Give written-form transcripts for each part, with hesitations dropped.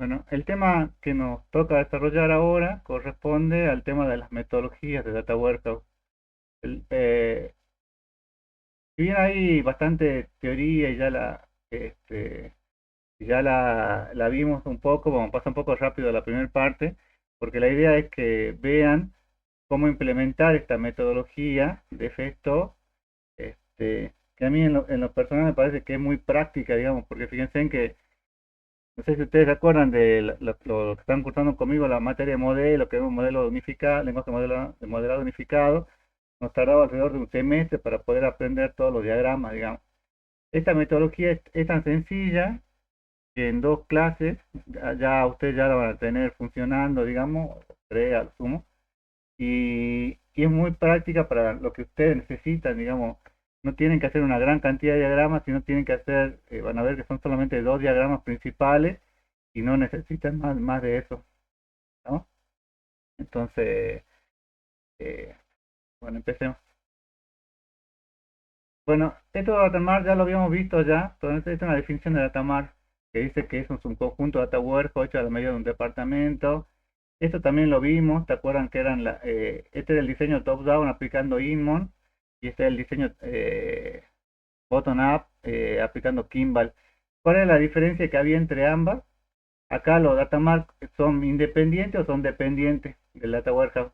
Bueno, el tema que nos toca desarrollar ahora corresponde al tema de las metodologías de Data Warehouse. El- eh, si bien hay bastante teoría y ya la vimos un poco, vamos, pasa un poco rápido la primera parte, porque la idea es que vean cómo implementar esta metodología de FESTO, que a mí en lo personal me parece que es muy práctica, digamos, porque fíjense en que no sé si ustedes se acuerdan de lo que están cursando conmigo, la materia de modelo, que es un modelo unificado, lenguaje de modelado unificado. Nos tardaba alrededor de un semestre para poder aprender todos los diagramas, digamos. Esta metodología es tan sencilla que en 2 clases ya ustedes ya la van a tener funcionando, digamos, 3 al sumo, y es muy práctica para lo que ustedes necesitan, digamos. No tienen que hacer una gran cantidad de diagramas, sino tienen que hacer, van a ver que son solamente 2 diagramas principales y no necesitan más de eso, ¿no? Entonces, eh, bueno, empecemos. Bueno, esto de datamar ya lo habíamos visto ya, entonces esta es una definición de datamar que dice que es un conjunto de data warehouse hecho a la medida de un departamento. Esto también lo vimos, ¿te acuerdan que este era el diseño top-down aplicando Inmon y este es el diseño bottom-up aplicando Kimball? ¿Cuál es la diferencia que había entre ambas? Acá los datamar son independientes o son dependientes del data warehouse.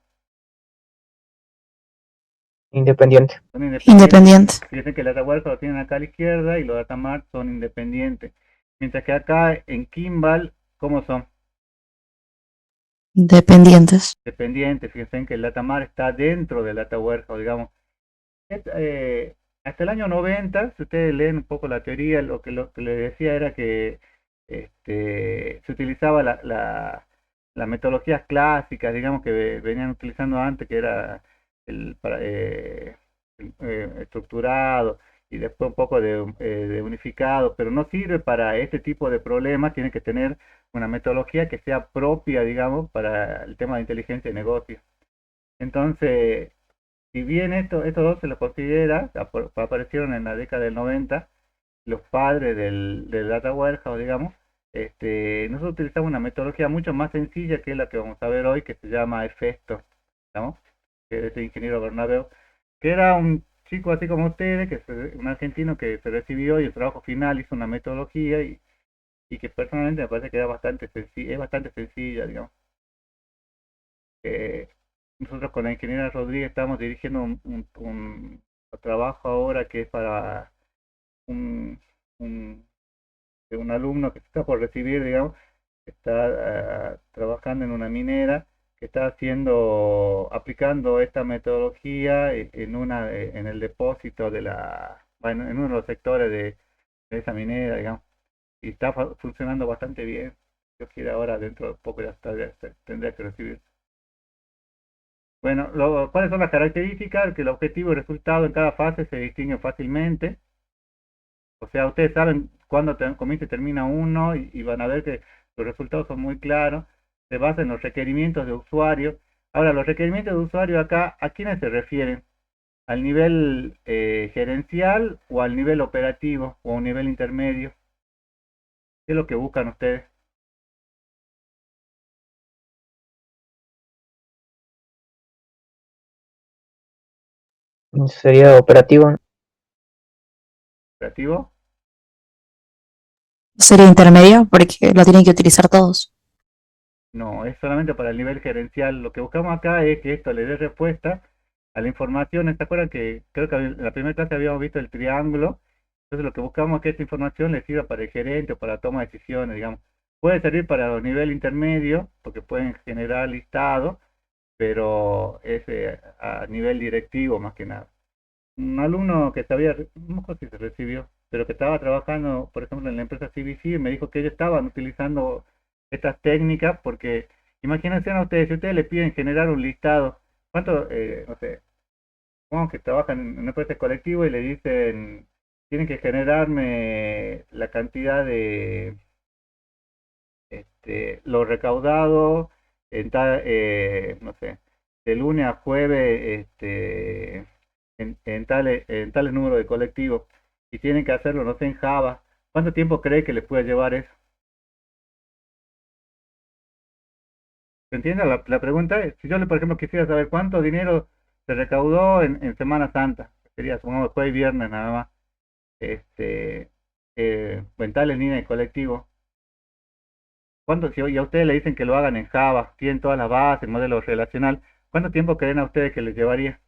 Independiente. Son independientes. Independiente. Fíjense que el data warehouse lo tienen acá a la izquierda y los data mart son independientes. Mientras que acá en Kimball, ¿cómo son? Dependientes. Dependientes. Fíjense que el data mart está dentro del data warehouse, digamos. Es, hasta el año 90, si ustedes leen un poco la teoría, lo que les decía era que se utilizaba las metodologías clásicas, digamos, que venían utilizando antes, que era el estructurado y después un poco de unificado, pero no sirve para este tipo de problemas, tiene que tener una metodología que sea propia, digamos, para el tema de inteligencia de negocio. Entonces, si bien estos dos se los considera, aparecieron en la década del 90, los padres del Data Warehouse, digamos, nosotros utilizamos una metodología mucho más sencilla que es la que vamos a ver hoy, que se llama Efesto, ¿no? Que es el ingeniero Bernabeu, que era un chico así como ustedes, un argentino que se recibió y el trabajo final hizo una metodología y que personalmente me parece que era es bastante sencilla, digamos. Eh, Nosotros con la ingeniera Rodríguez estamos dirigiendo un trabajo ahora que es para un, un, un alumno que se está por recibir, digamos, que está trabajando en una minera, que está aplicando esta metodología en el depósito bueno, en uno de los sectores de esa minera, digamos, y está funcionando bastante bien. Yo quiero ahora, dentro de poco, tendría que recibir. Bueno, ¿cuáles son las características? Que el objetivo y el resultado en cada fase se distinguen fácilmente. O sea, ustedes saben cuándo comienza y termina uno y van a ver que los resultados son muy claros. Se basa en los requerimientos de usuario. Ahora, los requerimientos de usuario acá, ¿a quiénes se refieren? ¿Al nivel gerencial o al nivel operativo o a un nivel intermedio? ¿Qué es lo que buscan ustedes? Sería operativo. ¿Operativo? Sería intermedio porque lo tienen que utilizar todos. No, es solamente para el nivel gerencial. Lo que buscamos acá es que esto le dé respuesta a la información. ¿Se acuerdan que creo que en la primera clase habíamos visto el triángulo? Entonces lo que buscamos es que esta información le sirva para el gerente o para la toma de decisiones, digamos. Puede servir para el nivel intermedio, porque pueden generar listados, pero es a nivel directivo más que nada. Un alumno que no sé si se recibió, pero que estaba trabajando, por ejemplo, en la empresa CBC, me dijo que ellos estaban utilizando estas técnicas porque, imagínense a ustedes, si ustedes le piden generar un listado, ¿cuánto, no sé, supongamos que trabajan en una empresa colectiva y le dicen, tienen que generarme la cantidad lo recaudado no sé, de lunes a jueves, en tales números de colectivos, y tienen que hacerlo, no sé, en Java. ¿Cuánto tiempo cree que les puede llevar eso? ¿Se entiende la pregunta? Si yo, por ejemplo, quisiera saber cuánto dinero se recaudó en Semana Santa, sería, supongamos, jueves y viernes nada más, este, en tal en línea de colectivo. ¿Cuánto, si a ustedes le dicen que lo hagan en Java, tienen todas las bases, el modelo relacional, cuánto tiempo creen a ustedes que les llevaría?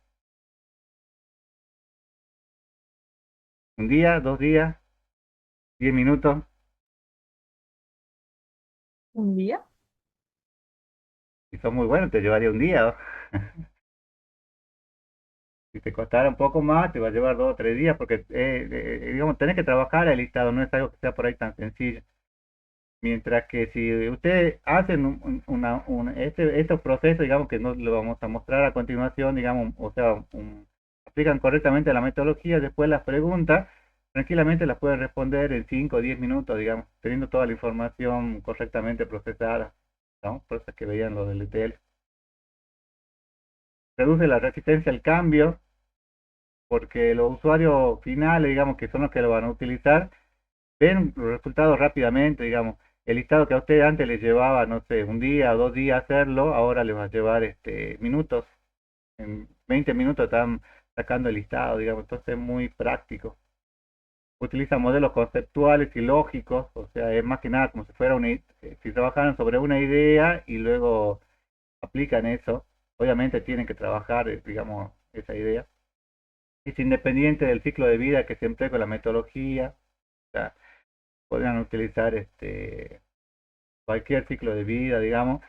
¿Un día, 2 días, 10 minutos? ¿Un día? Si son muy buenos, te llevaría un día, ¿no? Si te costara un poco más, te va a llevar 2 o 3 días, porque, digamos, tenés que trabajar el listado, no es algo que sea por ahí tan sencillo. Mientras que si ustedes hacen estos procesos, digamos que no lo vamos a mostrar a continuación, digamos, o sea, aplican correctamente la metodología, después las preguntas, tranquilamente las pueden responder en 5 o 10 minutos, digamos, teniendo toda la información correctamente procesada, ¿no? Por eso es que veían lo del ETL. Reduce la resistencia al cambio, porque los usuarios finales, digamos, que son los que lo van a utilizar, ven los resultados rápidamente, digamos. El listado que a usted antes les llevaba, no sé, un día o 2 días hacerlo, ahora les va a llevar minutos. En 20 minutos están sacando el listado, digamos, entonces es muy práctico. Utiliza modelos conceptuales y lógicos, o sea, es más que nada como si fuera si trabajaran sobre una idea y luego aplican eso, obviamente tienen que trabajar, digamos, esa idea. Es independiente del ciclo de vida que se emplea con la metodología, o sea, podrían utilizar cualquier ciclo de vida, digamos.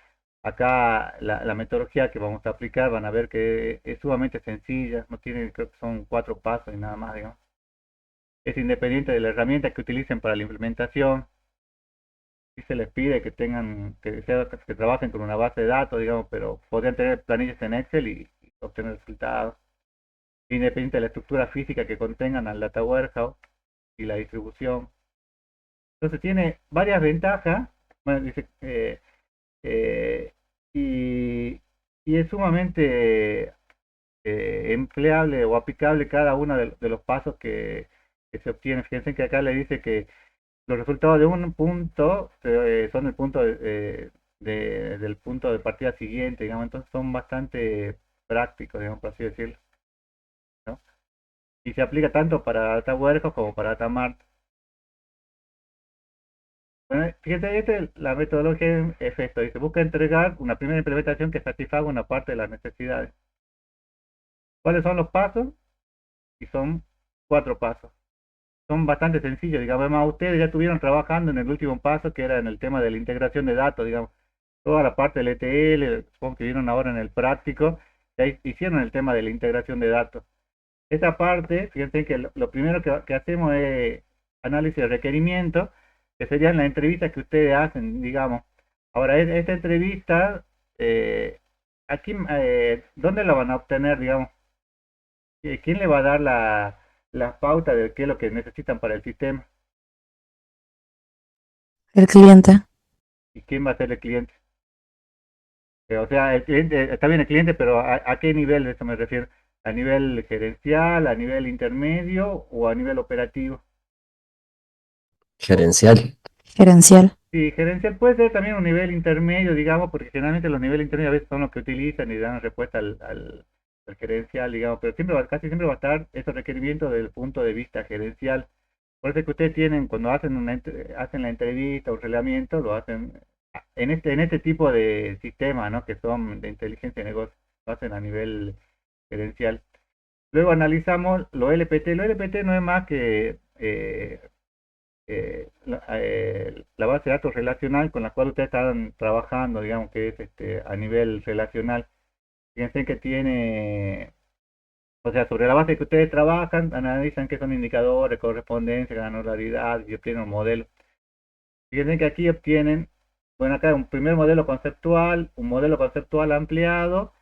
Acá la metodología que vamos a aplicar van a ver que es sumamente sencilla, no tiene, creo que son 4 pasos y nada más, digamos. Es independiente de la herramienta que utilicen para la implementación. Si se les pide que tengan, que trabajen con una base de datos, digamos, pero podrían tener planillas en Excel y obtener resultados. Independiente de la estructura física que contengan al data warehouse y la distribución. Entonces tiene varias ventajas. Bueno, dice, eh, y, y es sumamente empleable o aplicable cada uno de los pasos que se obtienen. Fíjense que acá le dice que los resultados de un punto son el punto del punto de partida siguiente, digamos, entonces son bastante prácticos, digamos, por así decirlo, ¿no? Y se aplica tanto para Data Warehouse como para Data Mart. Bueno, fíjense, esta es la metodología de efecto. Dice, busca entregar una primera implementación que satisfaga una parte de las necesidades. ¿Cuáles son los pasos? Y son 4 pasos. Son bastante sencillos, digamos, además ustedes ya estuvieron trabajando en el último paso, que era en el tema de la integración de datos, digamos, toda la parte del ETL, supongo que vieron ahora en el práctico, ya hicieron el tema de la integración de datos. Esta parte, fíjense que lo primero que hacemos es análisis de requerimiento, que serían las entrevistas que ustedes hacen, digamos. Ahora, esta entrevista, aquí, ¿dónde la van a obtener, digamos? ¿Quién le va a dar la pauta de qué es lo que necesitan para el sistema? El cliente. ¿Y quién va a ser el cliente? O sea, el cliente, está bien el cliente, pero ¿a qué nivel de eso me refiero? ¿A nivel gerencial, a nivel intermedio o a nivel operativo? Gerencial. Gerencial. Sí, gerencial puede ser también un nivel intermedio, digamos, porque generalmente los niveles intermedios a veces son los que utilizan y dan respuesta al gerencial, digamos, pero casi siempre va a estar esos requerimientos desde el punto de vista gerencial. Por eso es que ustedes tienen, cuando hacen hacen la entrevista o el relevamiento, lo hacen en este tipo de sistemas, ¿no? Que son de inteligencia de negocio, lo hacen a nivel gerencial. Luego analizamos lo LPT. Lo LPT no es más que la base de datos relacional con la cual ustedes están trabajando, digamos que es a nivel relacional. Fíjense que tiene, o sea, sobre la base que ustedes trabajan, analizan qué son indicadores, correspondencia, granularidad y obtienen un modelo. Fíjense que aquí obtienen, bueno, acá un primer modelo conceptual, un modelo conceptual ampliado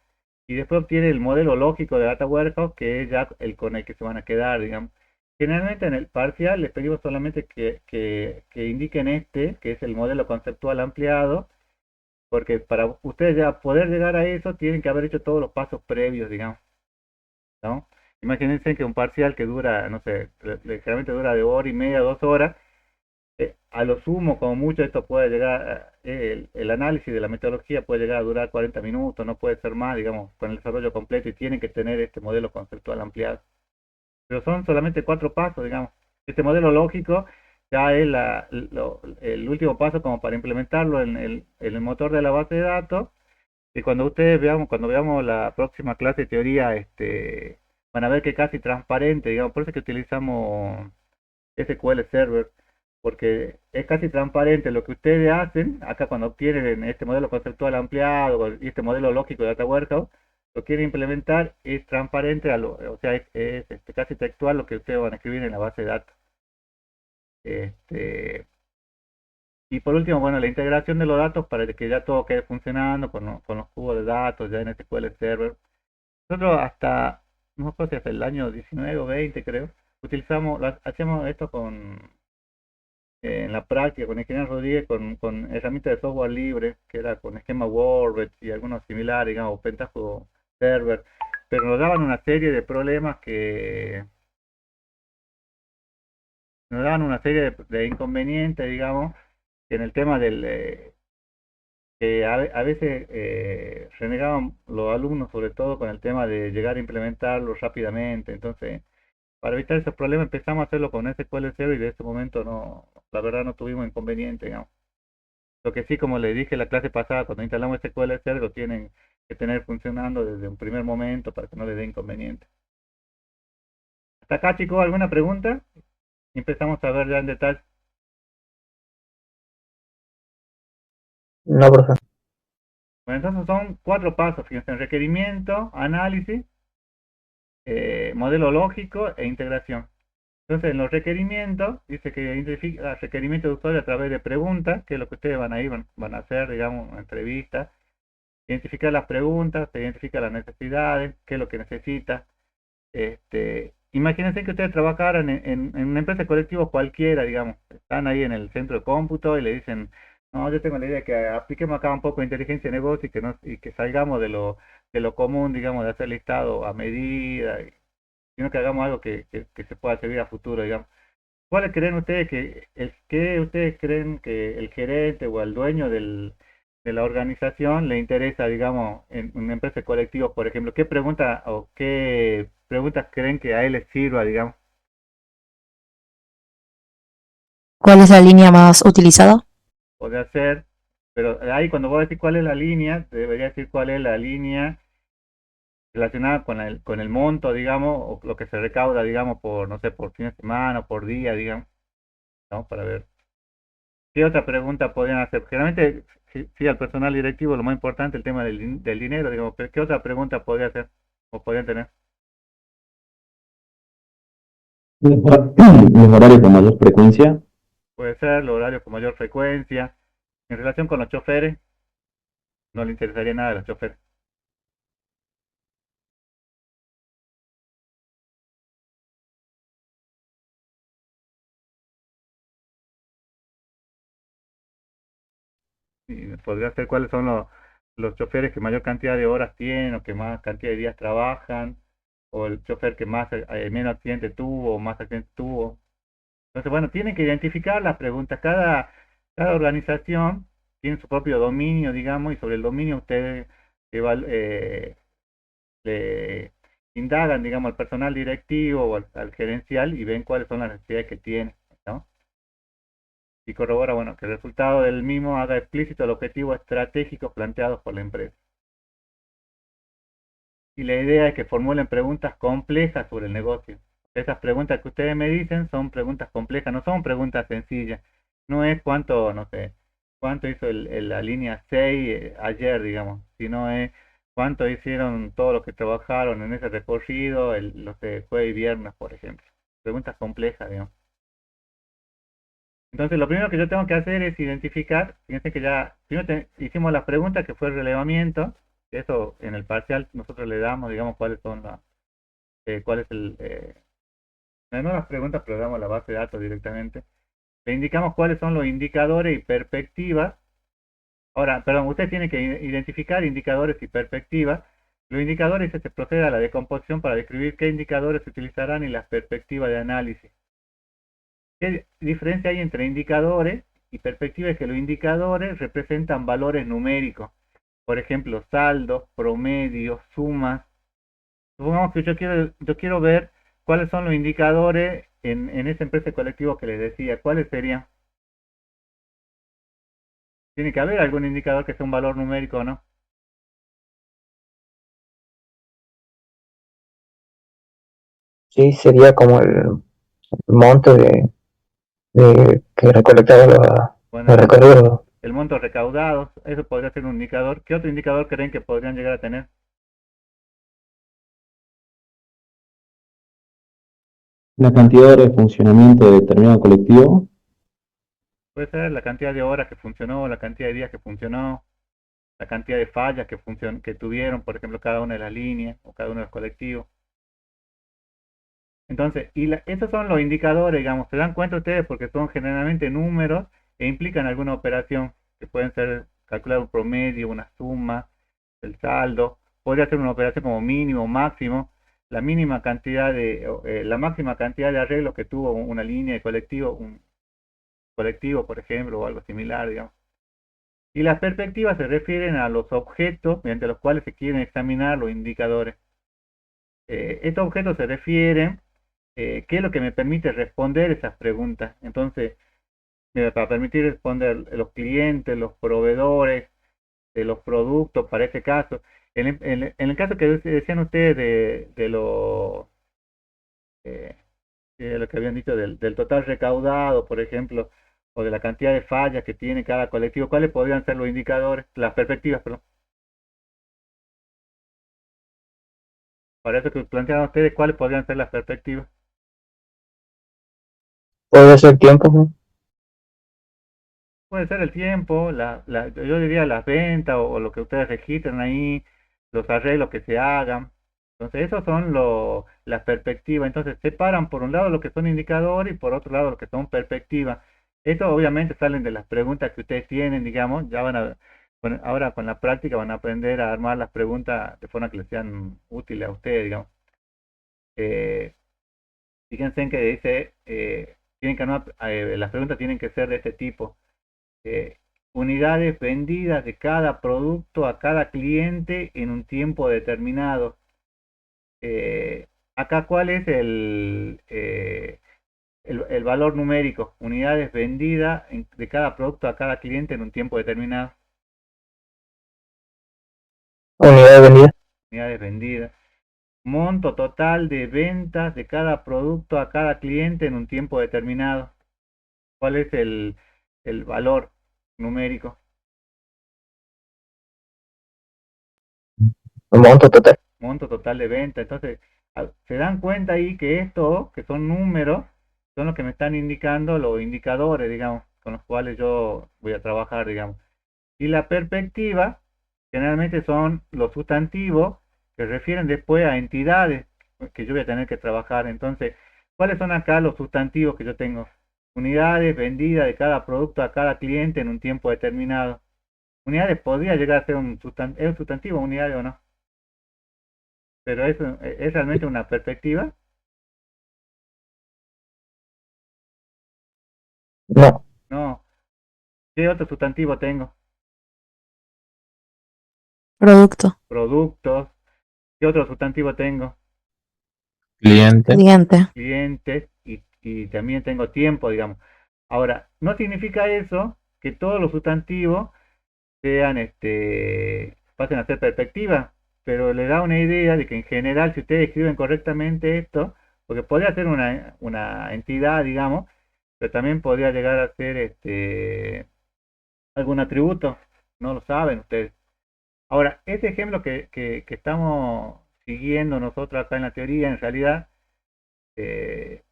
y después obtienen el modelo lógico de Data Warehouse, que es ya el con el que se van a quedar, digamos. Generalmente en el parcial les pedimos solamente que indiquen que es el modelo conceptual ampliado, porque para ustedes ya poder llegar a eso tienen que haber hecho todos los pasos previos, digamos, ¿no? Imagínense que un parcial que dura, no sé, generalmente dura de hora y media, 2 horas, A lo sumo, como mucho, esto puede llegar, el análisis de la metodología puede llegar a durar 40 minutos, no puede ser más, digamos, con el desarrollo completo y tienen que tener este modelo conceptual ampliado. Pero son solamente 4 pasos, digamos. Este modelo lógico ya es el último paso como para implementarlo en el motor de la base de datos. Y cuando veamos la próxima clase de teoría, van a ver que es casi transparente, digamos, por eso es que utilizamos SQL Server, porque es casi transparente lo que ustedes hacen, acá cuando obtienen este modelo conceptual ampliado y este modelo lógico de Data Warehouse, lo quieren implementar, es transparente, o sea, es casi textual lo que ustedes van a escribir en la base de datos. Este, y por último, bueno, la integración de los datos para que ya todo quede funcionando con los cubos de datos ya en SQL Server. Nosotros hasta, no me acuerdo si hasta el año 19 o 20 creo, hacemos esto en la práctica con Ingeniero Rodríguez con herramientas de software libre, que era con esquema Word y algunos similares, digamos, Pentaho Server, pero nos daban una serie de problemas nos daban una serie de inconvenientes, digamos, que en el tema que a veces renegaban los alumnos, sobre todo con el tema de llegar a implementarlo rápidamente. Entonces, para evitar esos problemas empezamos a hacerlo con SQL Server y de ese momento no, la verdad no tuvimos inconveniente, digamos. Lo que sí, como le dije la clase pasada, cuando instalamos SQL Server lo tienen que tener funcionando desde un primer momento para que no les dé inconveniente. Hasta acá, chicos, ¿alguna pregunta? Empezamos a ver ya en detalle. No, profe. Bueno, entonces son 4 pasos, fíjense, requerimiento, análisis, modelo lógico e integración. Entonces, en los requerimientos, dice que identifica requerimiento de usuario a través de preguntas, que es lo que ustedes van a hacer, digamos, una entrevista. Identificar las preguntas, se identifica las necesidades, qué es lo que necesita. Imagínense que ustedes trabajaran en una empresa de colectivos cualquiera, digamos, están ahí en el centro de cómputo y le dicen, no, yo tengo la idea de que apliquemos acá un poco de inteligencia de negocio y que salgamos de lo común, digamos, de hacer listado a medida, sino que hagamos algo que se pueda servir a futuro, digamos. ¿Cuáles creen ustedes que ustedes creen que el gerente o el dueño de la organización le interesa, digamos, en una empresa de colectivos, por ejemplo? ¿Qué pregunta o qué preguntas creen que a él le sirva, digamos? ¿Cuál es la línea más utilizada? Puede hacer, pero ahí cuando voy a decir cuál es la línea, debería decir cuál es la línea relacionada con el monto, digamos, o lo que se recauda, digamos, por, no sé, por fin de semana, por día, digamos, ¿no? Para ver. ¿Qué otra pregunta podrían hacer? Generalmente, sí, al personal directivo lo más importante es el tema del dinero, digamos, pero ¿qué otra pregunta podría hacer o podrían tener? Los horarios con mayor frecuencia. Puede ser los horarios con mayor frecuencia. En relación con los choferes, no le interesaría nada a los choferes. Y podría ser cuáles son los choferes que mayor cantidad de horas tienen o que más cantidad de días trabajan, o el chofer que más menos accidentes tuvo o más accidentes tuvo. Entonces, bueno, tienen que identificar las preguntas. Cada organización tiene su propio dominio, digamos, y sobre el dominio ustedes le indagan, digamos, al personal directivo o al gerencial y ven cuáles son las necesidades que tiene, ¿no? Y corrobora, bueno, que el resultado del mismo haga explícito el objetivo estratégico planteado por la empresa. Y la idea es que formulen preguntas complejas sobre el negocio. Esas preguntas que ustedes me dicen son preguntas complejas, no son preguntas sencillas. No es cuánto, no sé, cuánto hizo la línea 6 ayer, digamos, sino es cuánto hicieron todos los que trabajaron en ese recorrido, los de jueves y viernes, por ejemplo. Preguntas complejas, digamos. Entonces, lo primero que yo tengo que hacer es identificar, fíjense que ya primero hicimos las preguntas que fue el relevamiento, eso en el parcial nosotros le damos, digamos, cuáles son cuál es no las preguntas, pero le damos la base de datos directamente. Le indicamos cuáles son los indicadores y perspectivas. Ahora, perdón, usted tiene que identificar indicadores y perspectivas. Los indicadores se procede a la decomposición para describir qué indicadores se utilizarán y las perspectivas de análisis. ¿Qué diferencia hay entre indicadores y perspectivas? Es que los indicadores representan valores numéricos. Por ejemplo, saldos, promedios, sumas. Supongamos que yo quiero ver cuáles son los indicadores en esa empresa de colectivos que les decía. ¿Cuáles serían? Tiene que haber algún indicador que sea un valor numérico o no. Sí, sería como el monto de que recolectaron Bueno, los recorridos. el monto recaudado, eso podría ser un indicador. ¿Qué otro indicador creen que podrían llegar a tener? La cantidad de horas de funcionamiento de determinado colectivo. Puede ser la cantidad de horas que funcionó, la cantidad de días que funcionó, la cantidad de fallas que tuvieron, por ejemplo, cada una de las líneas o cada uno de los colectivos. Entonces, esos son los indicadores, digamos, se dan cuenta ustedes porque son generalmente números e implican alguna operación, que pueden ser calcular un promedio, una suma, el saldo, podría ser una operación como mínimo, máximo, la máxima cantidad de arreglos que tuvo una línea de colectivo, un colectivo, por ejemplo, o algo similar, digamos. Y las perspectivas se refieren a los objetos mediante los cuales se quieren examinar los indicadores. Estos objetos se refieren qué es lo que me permite responder esas preguntas. Entonces, para permitir responder los clientes, los proveedores de los productos, para ese caso. En el caso que decían ustedes eh, de lo que habían dicho del total recaudado, por ejemplo, o de la cantidad de fallas que tiene cada colectivo, ¿cuáles podrían ser los indicadores, las perspectivas, perdón? Para eso que planteaban ustedes, ¿cuáles podrían ser las perspectivas? Puede ser tiempo, ¿no? Puede ser el tiempo, yo diría las ventas o lo que ustedes registran ahí, los arreglos que se hagan. Entonces, esos son las perspectivas. Entonces, separan por un lado lo que son indicadores y por otro lado lo que son perspectivas. Esto obviamente salen de las preguntas que ustedes tienen, digamos, ahora con la práctica van a aprender a armar las preguntas de forma que les sean útiles a ustedes, digamos. Eh, Fíjense en que dice, las preguntas tienen que ser de este tipo eh, unidades vendidas de cada producto a cada cliente en un tiempo determinado. Acá, ¿cuál es el valor numérico? Unidades vendidas de cada producto a cada cliente en un tiempo determinado. Unidad de venida. Unidades vendidas. Monto total de ventas de cada producto a cada cliente en un tiempo determinado. ¿Cuál es el valor numérico? Monto total. Monto total de venta. Entonces, se dan cuenta ahí que esto, que son números, son los que me están indicando los indicadores, digamos, con los cuales yo voy a trabajar, digamos. Y la perspectiva, generalmente son los sustantivos que refieren después a entidades que yo voy a tener que trabajar. Entonces, ¿cuáles son acá los sustantivos que yo tengo? Unidades vendidas de cada producto a cada cliente en un tiempo determinado. Unidades podría llegar a ser ¿es un sustantivo unidades o no? Pero es realmente una perspectiva. No. No. ¿Qué otro sustantivo tengo? Producto. Productos. ¿Qué otro sustantivo tengo? Cliente. Cliente. Clientes y también tengo tiempo, digamos. Ahora, no significa eso que todos los sustantivos pasen a ser perspectiva, pero le da una idea de que en general, si ustedes escriben correctamente esto, porque podría ser una entidad, digamos, pero también podría llegar a ser algún atributo, no lo saben ustedes. Ahora, ese ejemplo que estamos siguiendo nosotros acá en la teoría, en realidad, eh,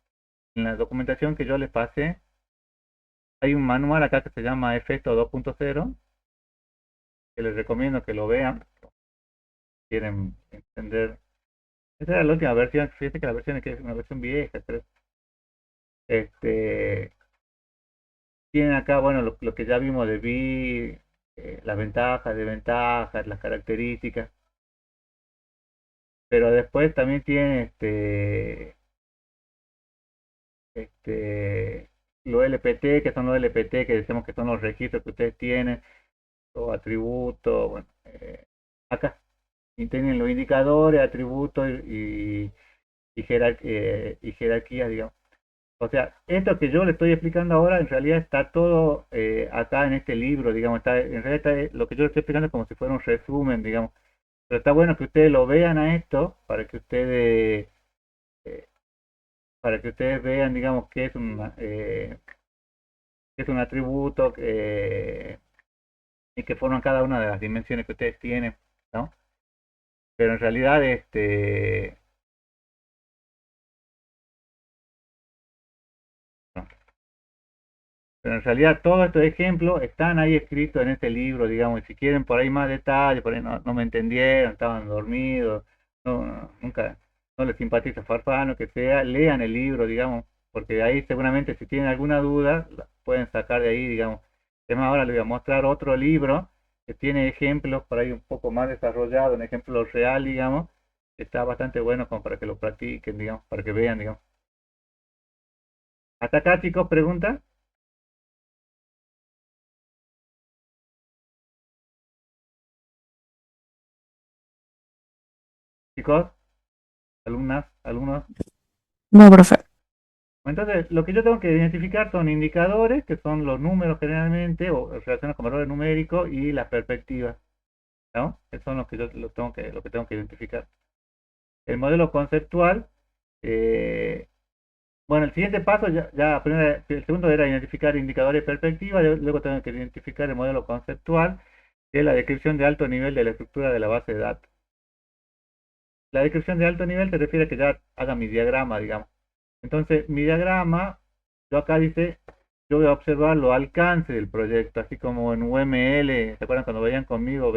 en la documentación que yo les pasé, hay un manual acá que se llama Efecto 2.0, que les recomiendo que lo vean, si quieren entender. Esa era la última versión, fíjense que la versión es una versión vieja, pero este, tienen acá, bueno, lo que ya vimos de BI, las ventajas, desventajas, las características, pero después también tiene este, los LPT, que son los LPT, que decimos que son los registros que ustedes tienen, o atributos, bueno, acá. Y tienen los indicadores, atributos y jerarquías, digamos. O sea, esto que yo le estoy explicando ahora, en realidad está todo acá en este libro, digamos, en realidad lo que yo le estoy explicando es como si fuera un resumen, digamos. Pero está bueno que ustedes lo vean a esto eh, para que ustedes vean, digamos, qué es un atributo y que forman cada una de las dimensiones que ustedes tienen, ¿no? Pero en realidad, no. Pero en realidad todos estos ejemplos están ahí escritos en este libro, digamos, y si quieren por ahí más detalles, por ahí no me entendieron, estaban dormidos, nunca, no les simpatiza Farfán, que sea, lean el libro, digamos, porque de ahí seguramente si tienen alguna duda, la pueden sacar de ahí, digamos. Es más, ahora les voy a mostrar otro libro que tiene ejemplos por ahí un poco más desarrollados, un ejemplo real, digamos, que está bastante bueno como para que lo practiquen, digamos, para que vean, digamos. Hasta acá, chicos, preguntas. Chicos, alumnas, alumnos. No, profe. Entonces, lo que yo tengo que identificar son indicadores, que son los números generalmente, o relacionados con valores numéricos, y las perspectivas, ¿no? Esos son los que yo lo que tengo que identificar. El modelo conceptual, eh, bueno, el siguiente paso, el segundo era identificar indicadores y perspectivas, luego tengo que identificar el modelo conceptual, que es la descripción de alto nivel de la estructura de la base de datos. La descripción de alto nivel se refiere a que ya haga mi diagrama, digamos. Entonces, mi diagrama, yo acá dice, yo voy a observar los alcances del proyecto, así como en UML, ¿se acuerdan cuando veían conmigo,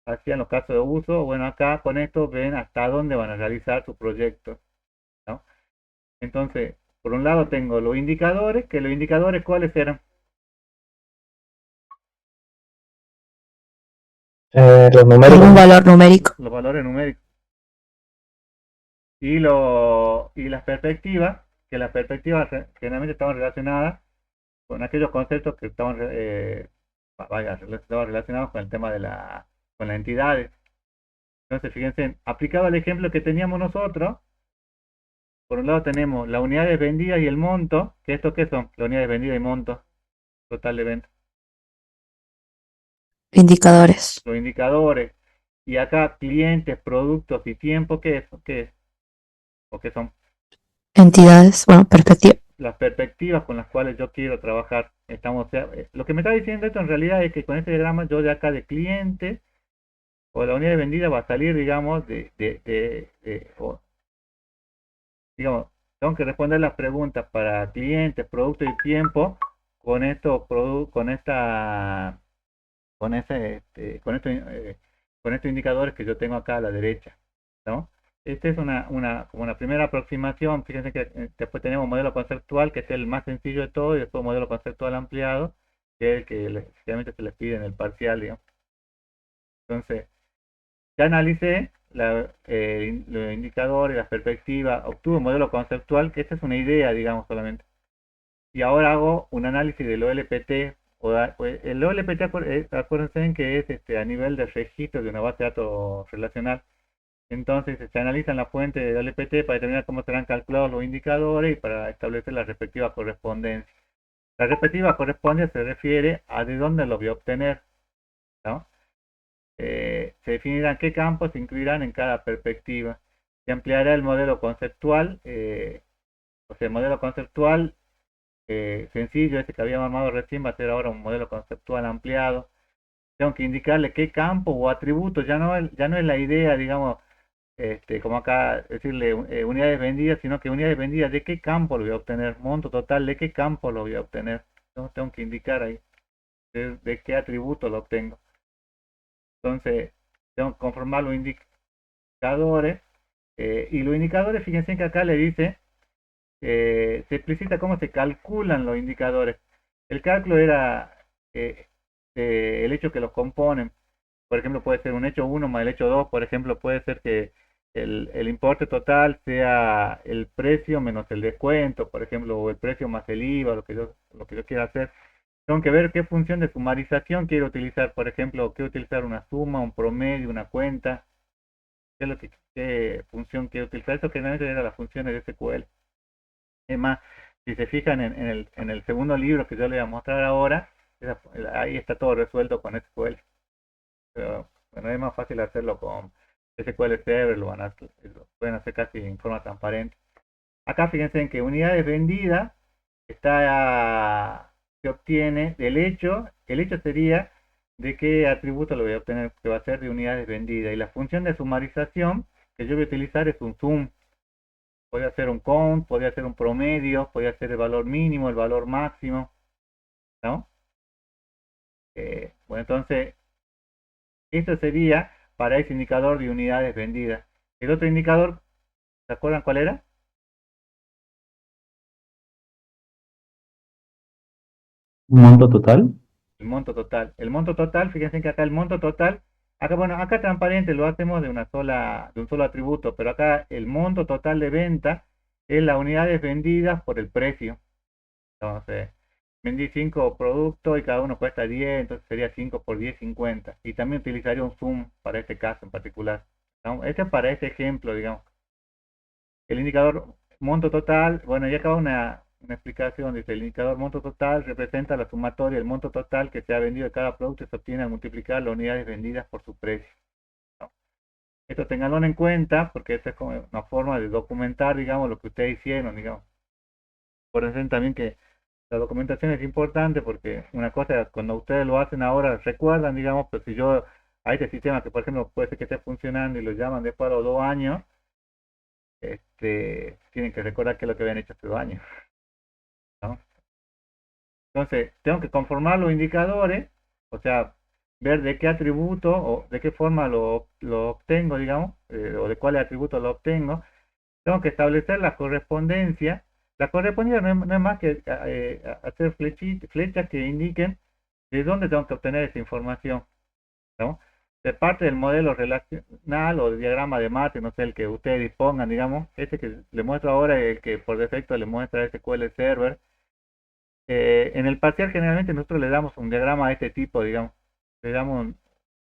hacían los casos de uso? Bueno, acá con esto ven hasta dónde van a realizar su proyecto, ¿no? Entonces, por un lado tengo los indicadores, que los indicadores, ¿cuáles eran? Los ¿Algún numéricos. valor numérico? Los valores numéricos. Y las perspectivas, que las perspectivas generalmente estaban relacionadas con aquellos conceptos que estaban relacionados con el tema con las entidades. Entonces, fíjense, aplicado al ejemplo que teníamos nosotros, por un lado tenemos las unidades vendidas y el monto, que esto qué son, las unidades vendidas y monto total de venta, Indicadores. los indicadores, y acá clientes, productos y tiempo, ¿qué es? ¿Qué es? ¿O qué son? Entidades. Bueno, perspectiva. Las perspectivas con las cuales yo quiero trabajar. Lo que me está diciendo esto en realidad es que con este diagrama yo de acá de cliente o la unidad de vendida va a salir, digamos, digamos, tengo que responder las preguntas para clientes, productos y tiempo con con esta, con estos indicadores que yo tengo acá a la derecha, ¿no? Esta es como una primera aproximación. Fíjense que después tenemos modelo conceptual, que es el más sencillo de todo, y después modelo conceptual ampliado, que es el que generalmente se les pide en el parcial, digamos. Entonces, ya analicé los indicadores, las perspectivas, obtuve un modelo conceptual, que esta es una idea, digamos, solamente. Y ahora hago un análisis del OLPT. El OLPT, acuérdense en que es a nivel de registro de una base de datos relacional. Entonces se analizan las fuentes del OLPT para determinar cómo serán calculados los indicadores y para establecer la respectiva correspondencia. La respectiva correspondencia se refiere a de dónde lo voy a obtener, ¿no? Se definirán qué campos se incluirán en cada perspectiva. Se ampliará el modelo conceptual, o sea, el modelo conceptual sencillo, ese que habíamos armado recién, va a ser ahora un modelo conceptual ampliado. Tengo que indicarle qué campo o atributos, ya no es la idea, digamos, como acá decirle unidades vendidas, sino que unidades vendidas, ¿de qué campo lo voy a obtener? Monto total, ¿de qué campo lo voy a obtener? Entonces tengo que indicar ahí de qué atributo lo obtengo. Entonces, tengo que conformar los indicadores. Y los indicadores, fíjense que acá le dice, se explicita cómo se calculan los indicadores. El cálculo era el hecho que los componen. Por ejemplo, puede ser un hecho 1 más el hecho 2. Por ejemplo, puede ser que el importe total sea el precio menos el descuento, por ejemplo, o el precio más el IVA, lo que yo quiera hacer. Tengo que ver qué función de sumarización quiero utilizar. Por ejemplo, quiero utilizar una suma, un promedio, una cuenta. Qué función quiero utilizar? Eso generalmente era las funciones de SQL. Es más, si se fijan en el segundo libro que yo les voy a mostrar ahora, ahí está todo resuelto con SQL. Pero, bueno, es más fácil hacerlo con SQL Server, lo pueden hacer casi en forma transparente. Acá fíjense en que unidades vendidas se obtiene el hecho sería de qué atributo lo voy a obtener, que va a ser de unidades vendidas. Y la función de sumarización que yo voy a utilizar es un sum. Podría ser un count, podría ser un promedio, podría ser el valor mínimo, el valor máximo, ¿no? Bueno, entonces, esto sería para ese indicador de unidades vendidas. El otro indicador, ¿se acuerdan cuál era? Monto total. El monto total. El monto total, fíjense que acá el monto total, acá, bueno, acá transparente lo hacemos de de un solo atributo, pero acá el monto total de venta es las unidades vendidas por el precio. Entonces, vendí 5 productos y cada uno cuesta 10, entonces sería 5 por 10, 50. Y también utilizaría un sum para este caso en particular, ¿no? Este es para este ejemplo, digamos. El indicador monto total, bueno, ya acaba una explicación, dice, el indicador monto total representa la sumatoria del monto total que se ha vendido de cada producto y se obtiene al multiplicar las unidades vendidas por su precio, ¿no? Esto tenganlo en cuenta porque esta es como una forma de documentar, digamos, lo que ustedes hicieron, digamos. Por eso también que la documentación es importante porque una cosa, cuando ustedes lo hacen ahora, recuerdan, digamos, pero si yo a este sistema que, por ejemplo, puede ser que esté funcionando y lo llaman después de los 2 años, tienen que recordar qué es lo que habían hecho hace 2 años, ¿no? Entonces, tengo que conformar los indicadores, o sea, ver de qué atributo o de qué forma lo obtengo, digamos, o de cuáles atributos lo obtengo. Tengo que establecer la correspondencia. La correspondencia no es más que hacer flechas que indiquen de dónde tengo que obtener esa información, ¿no? De parte del modelo relacional o del diagrama de Mate, no sé, el que ustedes dispongan, digamos, este que le muestro ahora es el que por defecto le muestra SQL Server. En el parcial generalmente nosotros le damos un diagrama de este tipo, digamos, le damos,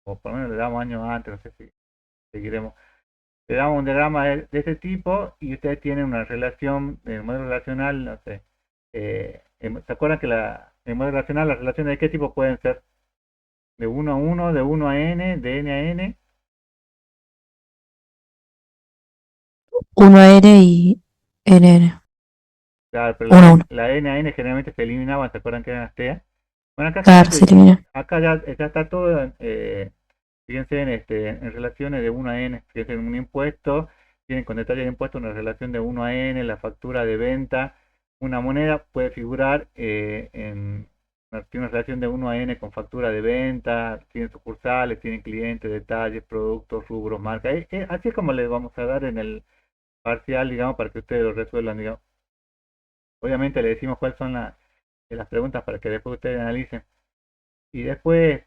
o por lo menos le damos años antes, no sé si seguiremos, le damos un diagrama de este tipo y ustedes tienen una relación, el modelo relacional, no sé, ¿se acuerdan que el modelo relacional, las relaciones de qué tipo pueden ser? De 1 a 1, de 1 a n, de n a n. 1 a n y n n. Claro, pero 1 a 1. la n a n generalmente se eliminaban, ¿se acuerdan que eran las TEA? Bueno, acá Claro, se generalmente, elimina. acá ya está todo, fíjense en relaciones de 1 a n, fíjense en un impuesto, tienen con detalle de impuesto una relación de 1 a n, la factura de venta, una moneda puede figurar tiene una relación de 1 a n con factura de venta, tienen sucursales, tienen clientes, detalles, productos, rubros, marcas, así es como les vamos a dar en el parcial, digamos, para que ustedes lo resuelvan, digamos. Obviamente le decimos cuáles son las preguntas para que después ustedes analicen. Y después,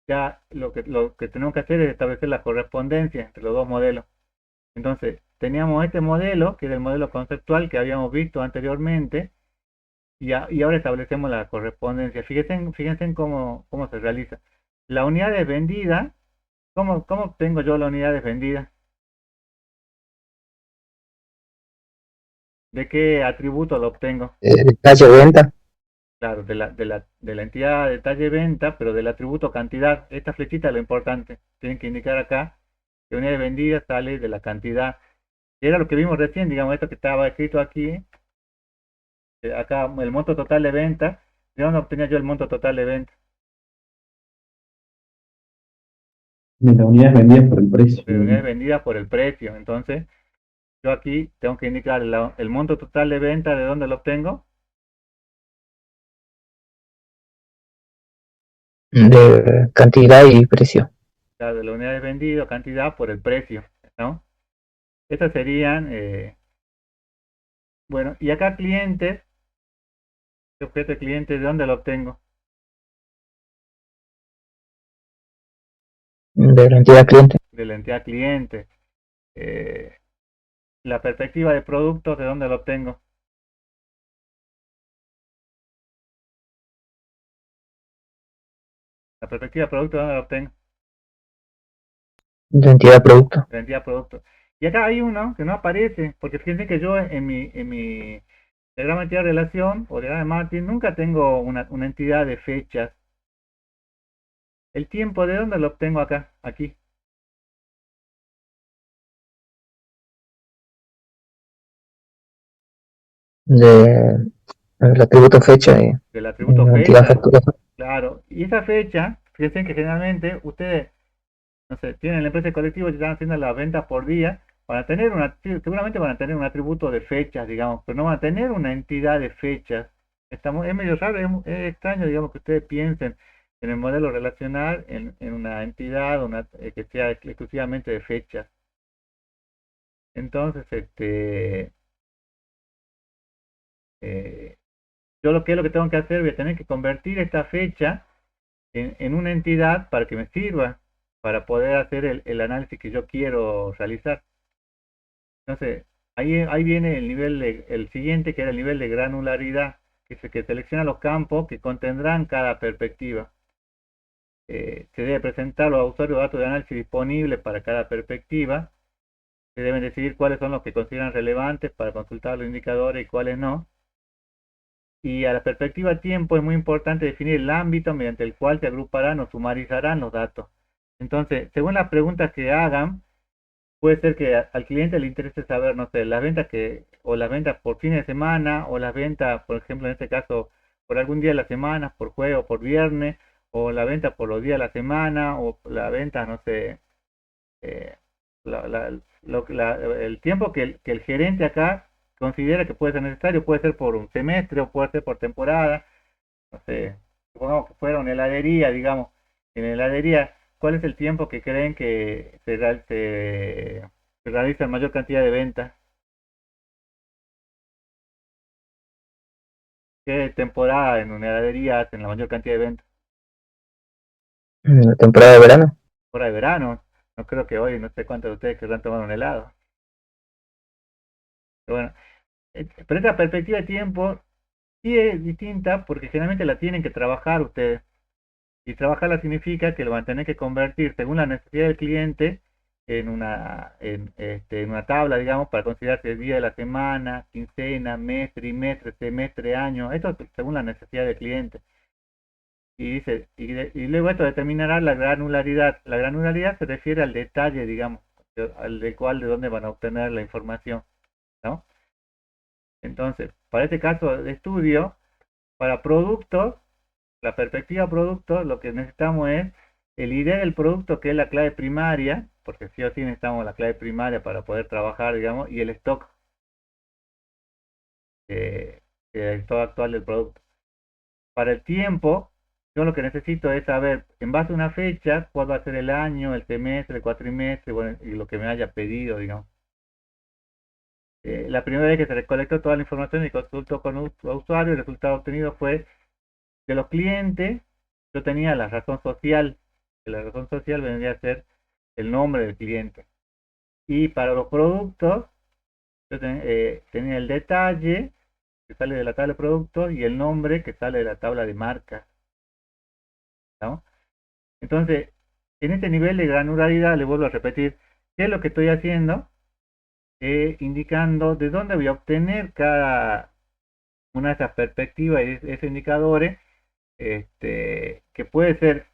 ya lo que tenemos que hacer es establecer la correspondencia entre los dos modelos. Entonces, teníamos este modelo, que era el modelo conceptual que habíamos visto anteriormente, y ahora establecemos la correspondencia. Fíjense en cómo se realiza. La unidad de vendida, ¿cómo obtengo yo la unidad de vendida? ¿De qué atributo lo obtengo? Detalle de venta. Claro, de la entidad de detalle venta, pero del atributo cantidad. Esta flechita es lo importante. Tienen que indicar acá que unidad de vendida sale de la cantidad. Y era lo que vimos recién, digamos, esto que estaba escrito aquí. Acá el monto total de venta. ¿De dónde obtenía yo el monto total de venta? De las unidades vendidas por el precio. De unidades vendidas por el precio. Entonces, yo aquí tengo que indicar el monto total de venta. ¿De dónde lo obtengo? De cantidad y precio. Claro, de la unidad de vendido, cantidad por el precio, ¿no? Estas serían, bueno, y acá clientes, este objeto de cliente, ¿de dónde lo obtengo? de la entidad cliente. de la entidad cliente. Eh, la perspectiva de productos, ¿de dónde lo obtengo? La perspectiva de productos, ¿de dónde lo obtengo? De entidad producto. De la entidad producto. Y acá hay uno que no aparece, porque fíjense que yo en mi diagrama de entidad de relación o diagrama de Martin nunca tengo una entidad de fechas. El tiempo, ¿de dónde lo obtengo acá? Aquí. De el atributo fecha y Del atributo la entidad fecha. facturación. Claro. Y esa fecha, fíjense que generalmente ustedes, no sé, tienen la empresa de colectivo y están haciendo las ventas por día, van a tener seguramente van a tener un atributo de fechas, digamos, pero no van a tener una entidad de fechas. Es medio raro, es extraño, digamos, que ustedes piensen en el modelo relacional en una entidad que sea exclusivamente de fechas. Entonces, eh, yo lo que es lo que tengo que hacer, voy a tener que convertir esta fecha en una entidad para que me sirva, para poder hacer el análisis que yo quiero realizar. Entonces, ahí viene el siguiente, que era el nivel de granularidad, que selecciona los campos que contendrán cada perspectiva. Se debe presentar los usuarios datos de análisis disponibles para cada perspectiva. Se deben decidir cuáles son los que consideran relevantes para consultar los indicadores y cuáles no. Y a la perspectiva tiempo es muy importante definir el ámbito mediante el cual se agruparán o sumarizarán los datos. Entonces, según las preguntas que hagan, puede ser que al cliente le interese saber, no sé, o las ventas por fin de semana, o las ventas, por ejemplo, en este caso, por algún día de la semana, por jueves o por viernes, o la venta por los días de la semana, o la venta, no sé, eh, el tiempo que el gerente acá considera que puede ser necesario, puede ser por un semestre o puede ser por temporada, no sé, supongamos que fuera una heladería, digamos, en la heladería, ¿cuál es el tiempo que creen que se realiza mayor cantidad de ventas? ¿Qué temporada en una heladería hacen la mayor cantidad de ventas? La temporada de verano. Hora de verano. No creo que hoy, no sé cuántos de ustedes querrán tomar un helado. Pero bueno, pero esta perspectiva de tiempo sí es distinta porque generalmente la tienen que trabajar ustedes. Y trabajarla significa que lo van a tener que convertir según la necesidad del cliente en una tabla, digamos, para considerar si es día de la semana, quincena, mes, trimestre, semestre, año. Esto según la necesidad del cliente. Y luego esto determinará la granularidad. La granularidad se refiere al detalle, digamos, al de cuál, de dónde van a obtener la información, ¿no? Entonces, para este caso de estudio, para productos, la perspectiva producto, lo que necesitamos es el ID del producto, que es la clave primaria, porque sí o sí necesitamos la clave primaria para poder trabajar, digamos, y el stock, el stock actual del producto. Para el tiempo, yo lo que necesito es saber, en base a una fecha, cuál va a ser el año, el semestre, el cuatrimestre, bueno, y lo que me haya pedido, digamos. La primera vez que se recolectó toda la información y consultó con usuario, el resultado obtenido fue de los clientes, yo tenía la razón social, que la razón social vendría a ser el nombre del cliente. Y para los productos, yo tenía el detalle que sale de la tabla de productos y el nombre que sale de la tabla de marcas, ¿no? Entonces, en este nivel de granularidad, le vuelvo a repetir, ¿qué es lo que estoy haciendo? Indicando de dónde voy a obtener cada una de esas perspectivas y esos indicadores, que puede ser,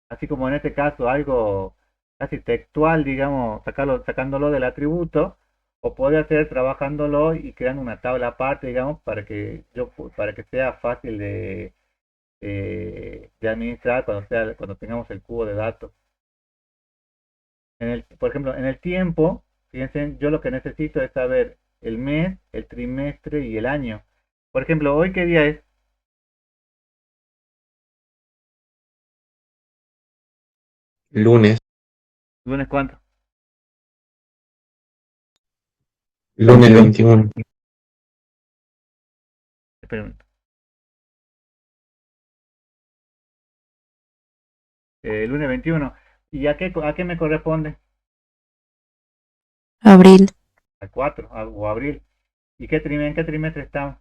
así como en este caso, algo casi textual, digamos, sacándolo del atributo, o puede hacer trabajándolo y creando una tabla aparte, digamos, para que sea fácil de administrar cuando tengamos el cubo de datos. Por ejemplo, en el tiempo, fíjense, yo lo que necesito es saber el mes, el trimestre y el año. Por ejemplo, ¿hoy qué día es? Lunes. ¿Lunes cuánto? Lunes 21. 21. Esperen, lunes 21. ¿Y a qué me corresponde? abril, Al 4 o abril. ¿Y en qué trimestre estamos?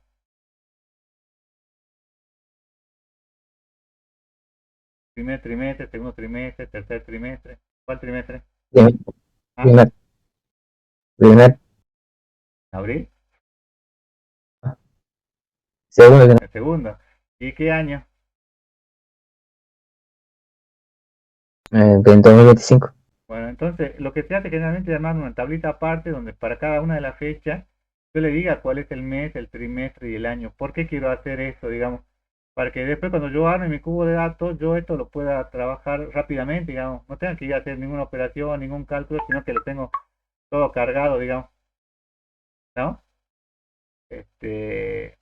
Primer trimestre, segundo trimestre, tercer trimestre. ¿Cuál trimestre? Primer, Ah, primer, primer, abril, segundo, el segundo. ¿Y qué año? 2025. Bueno, entonces lo que se hace generalmente es armar una tablita aparte donde para cada una de las fechas yo le diga cuál es el mes, el trimestre y el año. ¿Por qué quiero hacer eso, digamos? Para que después cuando yo arme mi cubo de datos, yo esto lo pueda trabajar rápidamente, digamos. No tenga que ir a hacer ninguna operación, ningún cálculo, sino que lo tengo todo cargado, digamos, ¿no? Este,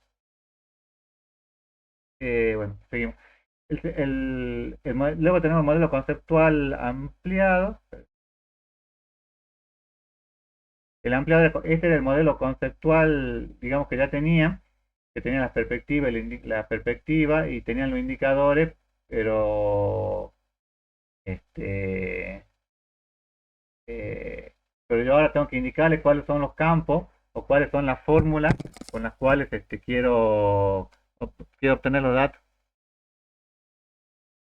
bueno, seguimos. Luego tenemos el modelo conceptual ampliado. El ampliado, este era el modelo conceptual, digamos que ya tenía, que tenía la perspectiva, la perspectiva y tenían los indicadores, pero este, eh, pero yo ahora tengo que indicarle cuáles son los campos o cuáles son las fórmulas con las cuales quiero obtener los datos.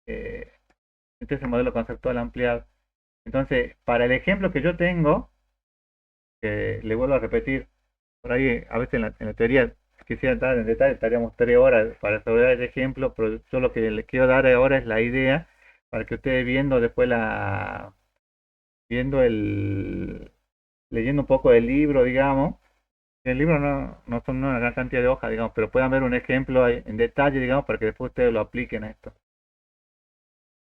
Eh, este es el modelo conceptual ampliado. Entonces, para el ejemplo que yo tengo, le vuelvo a repetir, por ahí a veces en la teoría si quisiera entrar en detalle, estaríamos 3 horas para resolver ese ejemplo, pero yo lo que les quiero dar ahora es la idea para que ustedes viendo después viendo leyendo un poco del libro, digamos, el libro no son una gran cantidad de hojas, digamos, pero puedan ver un ejemplo en detalle, digamos, para que después ustedes lo apliquen a esto.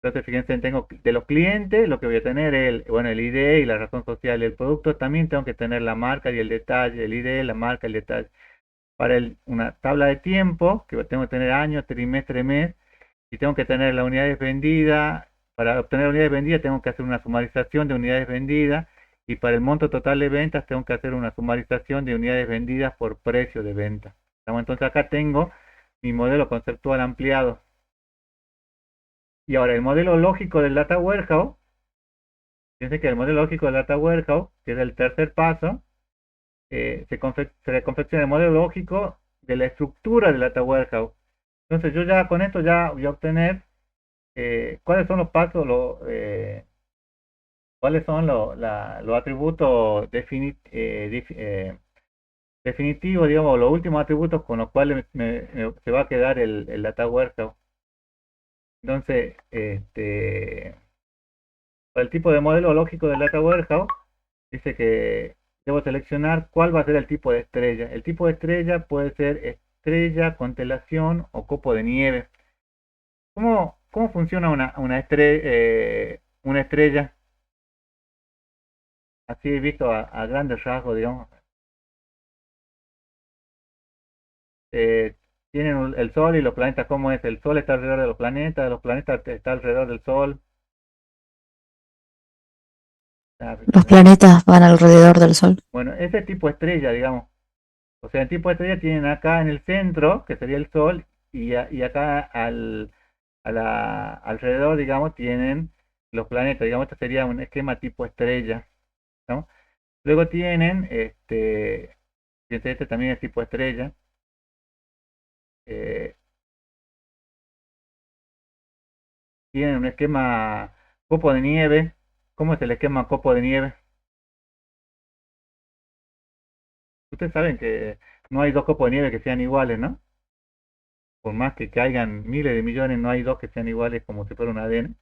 Entonces, fíjense, tengo de los clientes, lo que voy a tener es el ID y la razón social del producto. También tengo que tener la marca y el detalle, el ID, la marca, el detalle. Para una tabla de tiempo, que tengo que tener año, trimestre, mes, y tengo que tener las unidades vendidas. Para obtener unidades vendidas tengo que hacer una sumarización de unidades vendidas, y para el monto total de ventas tengo que hacer una sumarización de unidades vendidas por precio de venta. Entonces acá tengo mi modelo conceptual ampliado. Y ahora el modelo lógico del Data Warehouse, fíjense que el modelo lógico del Data Warehouse, que es el tercer paso, se confecciona el modelo lógico de la estructura del Data Warehouse. Entonces yo ya con esto ya voy a obtener cuáles son los pasos, cuáles son los atributos definitivos, digamos, los últimos atributos con los cuales se va a quedar el Data Warehouse. Entonces, para el tipo de modelo lógico del Data Warehouse, dice que debo seleccionar cuál va a ser el tipo de estrella. El tipo de estrella puede ser estrella, constelación o copo de nieve. ¿Cómo funciona una estrella? Así visto a grandes rasgos, digamos. Eh, Tienen el Sol y los planetas. ¿Cómo es? El Sol está alrededor de los planetas está alrededor del Sol. Ah, los planetas van alrededor del Sol. bueno, ese tipo de estrella, digamos. O sea, el tipo de estrella tienen acá en el centro, que sería el Sol, y acá alrededor, digamos, tienen los planetas. Digamos, este sería un esquema tipo estrella, ¿no? Luego tienen, fíjense, este también es tipo estrella. eh, Tienen un esquema copo de nieve. ¿Cómo es el esquema copo de nieve? Ustedes saben que no hay dos copos de nieve que sean iguales, ¿no? Por más que caigan miles de millones, no hay dos que sean iguales como si fuera un ADN.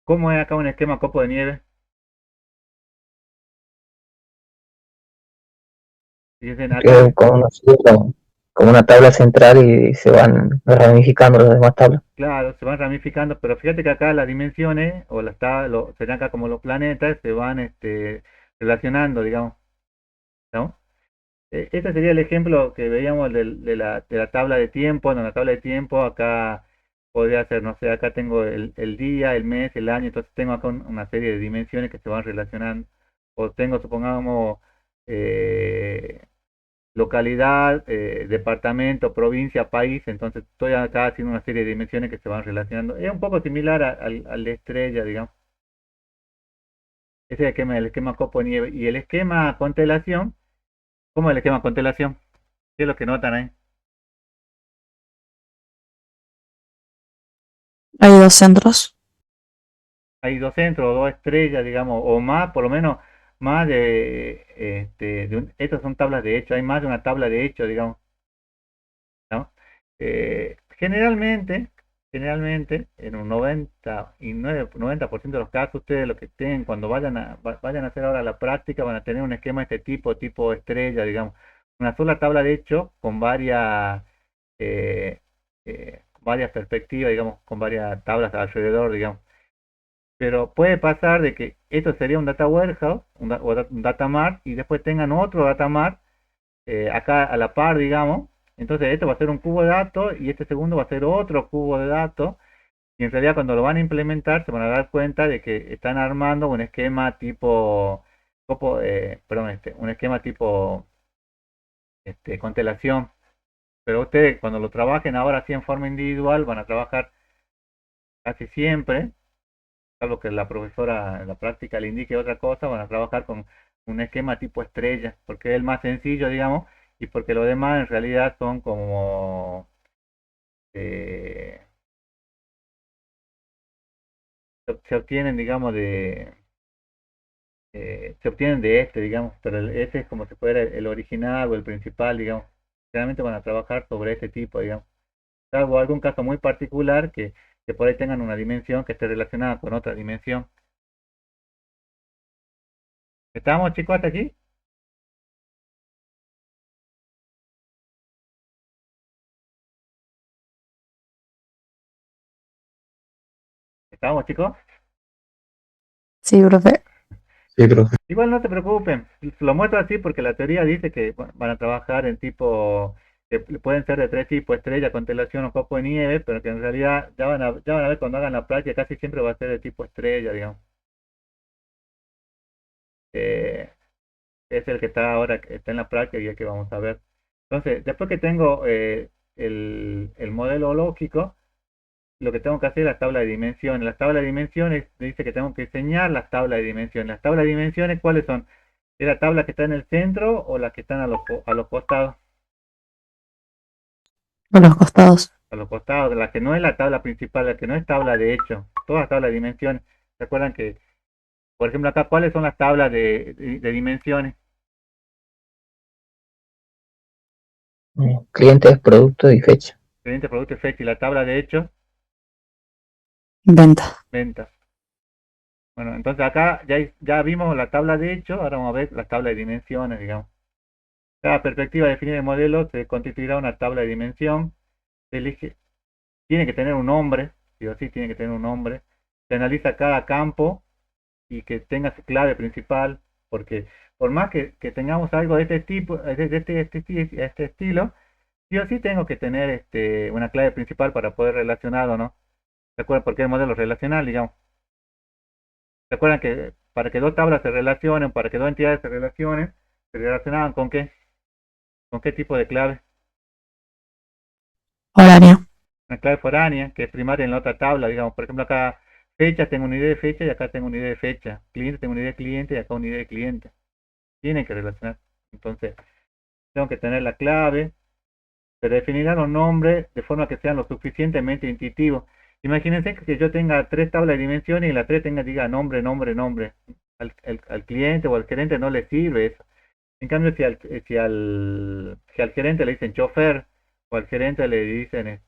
¿Cómo es acá un esquema copo de nieve? Fíjense, acá, Como una tabla central y se van ramificando las demás tablas. claro, se van ramificando, pero fíjate que acá las dimensiones, o serían acá como los planetas, se van relacionando, digamos, ¿no? Este sería el ejemplo que veíamos de la tabla de tiempo. En la tabla de tiempo acá podría ser, no sé, acá tengo el día, el mes, el año, entonces tengo acá una serie de dimensiones que se van relacionando. O tengo, supongamos, eh, localidad, departamento, provincia, país. Entonces estoy acá haciendo una serie de dimensiones que se van relacionando. Es un poco similar al de estrella, digamos. Ese es el esquema copo-nieve. Y el esquema constelación, ¿cómo es el esquema constelación? ¿Qué es lo que notan ahí? Hay dos centros. Hay dos centros o dos estrellas, digamos, o más, por lo menos más estas son tablas de hecho, hay más de una tabla de hecho, digamos, ¿no? Generalmente, en un 90% de los casos, ustedes lo que tienen cuando vayan a hacer ahora la práctica, van a tener un esquema de este tipo estrella, digamos, una sola tabla de hecho con varias perspectivas, digamos, con varias tablas alrededor, digamos. Pero puede pasar de que esto sería un data warehouse, un data mart, y después tengan otro data mart acá a la par, digamos. Entonces esto va a ser un cubo de datos y este segundo va a ser otro cubo de datos. Y en realidad cuando lo van a implementar se van a dar cuenta de que están armando un esquema un esquema tipo constelación. Pero ustedes cuando lo trabajen ahora así en forma individual van a trabajar casi siempre, salvo que la profesora en la práctica le indique otra cosa, van a trabajar con un esquema tipo estrella, porque es el más sencillo, digamos, y porque lo demás en realidad son como eh, se obtienen, digamos, se obtienen de digamos, pero ese es como si fuera el original o el principal, digamos. Realmente van a trabajar sobre este tipo, digamos. Salvo algún caso muy particular que por ahí tengan una dimensión que esté relacionada con otra dimensión. ¿Estamos, chicos, hasta aquí? ¿Estamos, chicos? Sí, profe. Sí, profe. Igual no te preocupen, lo muestro así porque la teoría dice que van a trabajar en tipo, que pueden ser de tres tipos, estrella, constelación o copo de nieve, pero que en realidad ya van a ver cuando hagan la práctica, casi siempre va a ser de tipo estrella, digamos. Eh, es el que está ahora, que está en la práctica y el que vamos a ver. Entonces, después que tengo el modelo lógico, lo que tengo que hacer es la tabla de dimensiones. Las tablas de dimensiones dice que tengo que diseñar las tablas de dimensiones. Las tablas de dimensiones, ¿cuáles son? ¿Es la tabla que está en el centro o las que están a los costados? A los costados. A los costados, la que no es la tabla principal, la que no es tabla de hecho, todas las tablas de dimensiones. ¿Se acuerdan que, por ejemplo, acá, cuáles son las tablas de dimensiones? Clientes, producto y fecha. Cliente, producto y fecha. Y la tabla de hecho, Venta. ventas. Bueno, entonces acá ya vimos la tabla de hecho, ahora vamos a ver la tabla de dimensiones, digamos. Cada perspectiva definida de modelo se constituirá una tabla de dimensión. Se elige, tiene que tener un nombre, sí o sí tiene que tener un nombre. Se analiza cada campo y que tenga su clave principal, porque por más que tengamos algo de este tipo, de este estilo, sí o sí tengo que tener una clave principal para poder relacionarlo, ¿no? ¿Se acuerdan por qué el modelo relacional, digamos? ¿Se acuerdan que para que dos tablas se relacionen, para que dos entidades se relacionen, se relacionaban con qué? ¿Con qué tipo de clave? Horario. Una clave foránea, que es primaria en la otra tabla, digamos. Por ejemplo, acá fecha tengo una idea de fecha y acá tengo una idea de fecha. Cliente tengo una idea de cliente y acá una idea de cliente. Tienen que relacionar. Entonces, tengo que tener la clave, se definirán los nombres de forma que sean lo suficientemente intuitivos. Imagínense que yo tenga tres tablas de dimensiones y la tres diga nombre, nombre, nombre. Al cliente o al gerente no le sirve eso. En cambio, si al gerente le dicen chofer o al gerente le dicen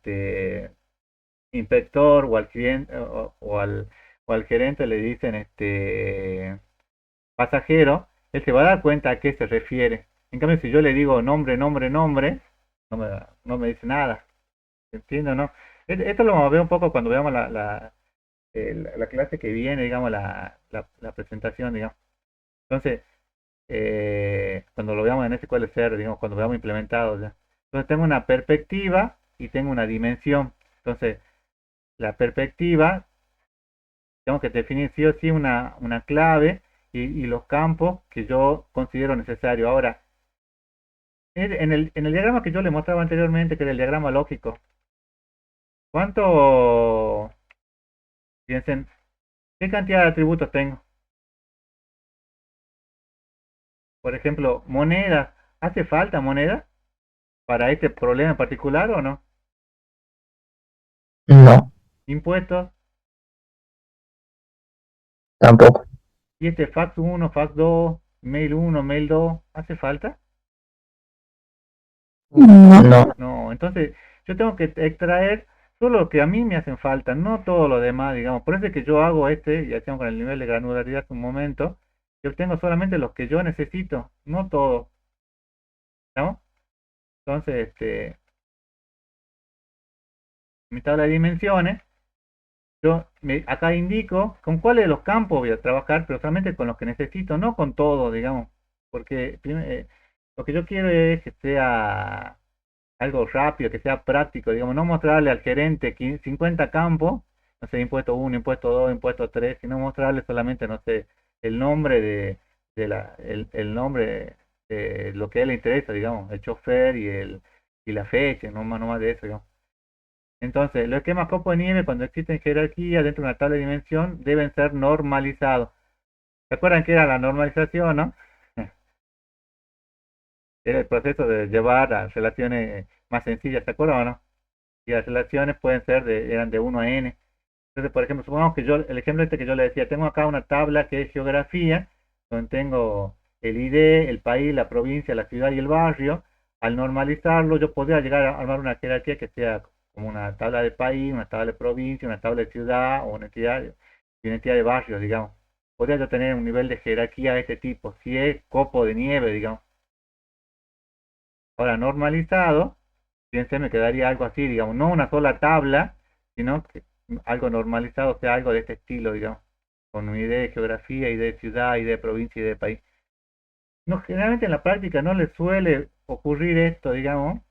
inspector o al cliente o al gerente le dicen pasajero, él se va a dar cuenta a qué se refiere. En cambio, si yo le digo nombre, nombre, nombre, no me dice nada. ¿Entiendes o no? Esto lo vamos a ver un poco cuando veamos la clase que viene, digamos, la presentación, digamos. Entonces, cuando lo veamos en SQL Server, digamos, cuando veamos implementado ya. Entonces, tengo una perspectiva y tengo una dimensión. Entonces, la perspectiva, tengo que definir sí o sí una clave y los campos que yo considero necesario. Ahora, En el diagrama que yo le mostraba anteriormente, que era el diagrama lógico, ¿cuánto, fíjense, qué cantidad de atributos tengo? Por ejemplo, moneda. ¿Hace falta moneda para este problema en particular o no? No, Impuestos. tampoco. Y este fax 1, fax 2, mail 1, mail 2, ¿hace falta? No. No, No, entonces yo tengo que extraer solo lo que a mí me hacen falta, no todo lo demás, digamos. Por eso es que yo hago ya tengo con el nivel de granularidad hace un momento, yo obtengo solamente los que yo necesito, no todo, ¿no? Entonces, mi tabla de dimensiones, acá indico con cuáles de los campos voy a trabajar, pero solamente con los que necesito, no con todo, digamos, porque lo que yo quiero es que sea algo rápido, que sea práctico, digamos, no mostrarle al gerente 50 campos, no sé, impuesto 1, impuesto 2, impuesto 3, sino mostrarle solamente, no sé, el nombre el nombre de lo que a él le interesa, digamos, el chofer y la fecha, no más de eso, digamos. Entonces, los esquemas copo de nieve, cuando existen jerarquías dentro de una tabla de dimensión, deben ser normalizados. ¿Se acuerdan que era la normalización, no? Era el proceso de llevar a relaciones más sencillas, ¿se acuerdan o no? Y las relaciones eran de 1 a n. Entonces, por ejemplo, supongamos que el ejemplo que yo le decía, tengo acá una tabla que es geografía, donde tengo el ID, el país, la provincia, la ciudad y el barrio. Al normalizarlo, yo podría llegar a armar una jerarquía que sea como una tabla de país, una tabla de provincia, una tabla de ciudad o una entidad de barrio, digamos. Podría yo tener un nivel de jerarquía de este tipo, si es copo de nieve, digamos. Ahora, normalizado, fíjense, me quedaría algo así, digamos, no una sola tabla, sino que algo normalizado, o sea, algo de este estilo, digamos, con una idea de geografía, idea de ciudad, idea de provincia, idea de país. No, generalmente en la práctica no les suele ocurrir esto, digamos,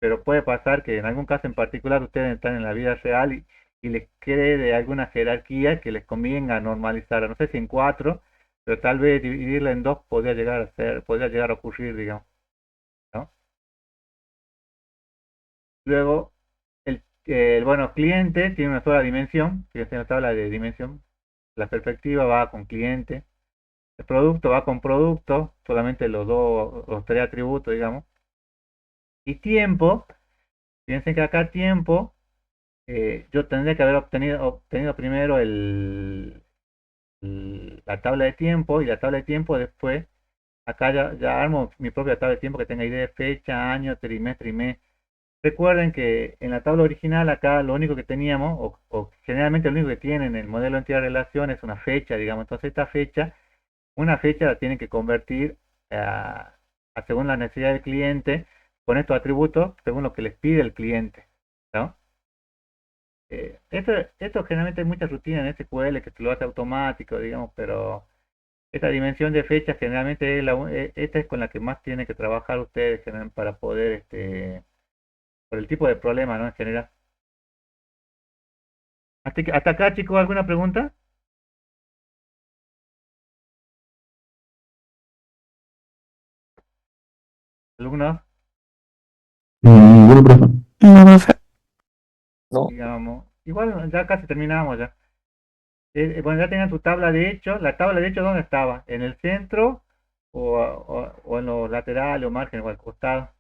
pero puede pasar que en algún caso en particular ustedes están en la vida real y les quede de alguna jerarquía que les convenga normalizar, no sé si en cuatro, pero tal vez dividirla en dos podría llegar a ocurrir, digamos, ¿no? Luego, bueno, cliente tiene una sola dimensión, fíjense en la tabla de dimensión, la perspectiva va con cliente, el producto va con producto, solamente los tres atributos, digamos, y tiempo, fíjense que acá tiempo, yo tendría que haber obtenido primero la tabla de tiempo, y la tabla de tiempo después, acá ya armo mi propia tabla de tiempo que tenga idea de fecha, año, trimestre y mes. Recuerden que en la tabla original acá lo único que teníamos, o generalmente lo único que tiene en el modelo de entidad de relación es una fecha, digamos. Entonces esta fecha, una fecha la tienen que convertir a según la necesidad del cliente con estos atributos, según lo que les pide el cliente, ¿no? Esto generalmente hay muchas rutinas en SQL que te lo hace automático, digamos, pero esta dimensión de fecha generalmente esta es con la que más tienen que trabajar ustedes para poder, por el tipo de problema, ¿no? En general. Hasta acá, chicos, ¿alguna pregunta? ¿Alguna? Ninguno, profe. No, profe. no. Digamos. Igual ya casi terminamos ya. Bueno, ya tenían su tabla de hecho. ¿La tabla de hecho dónde estaba? ¿En el centro o en los laterales o márgenes o al costado?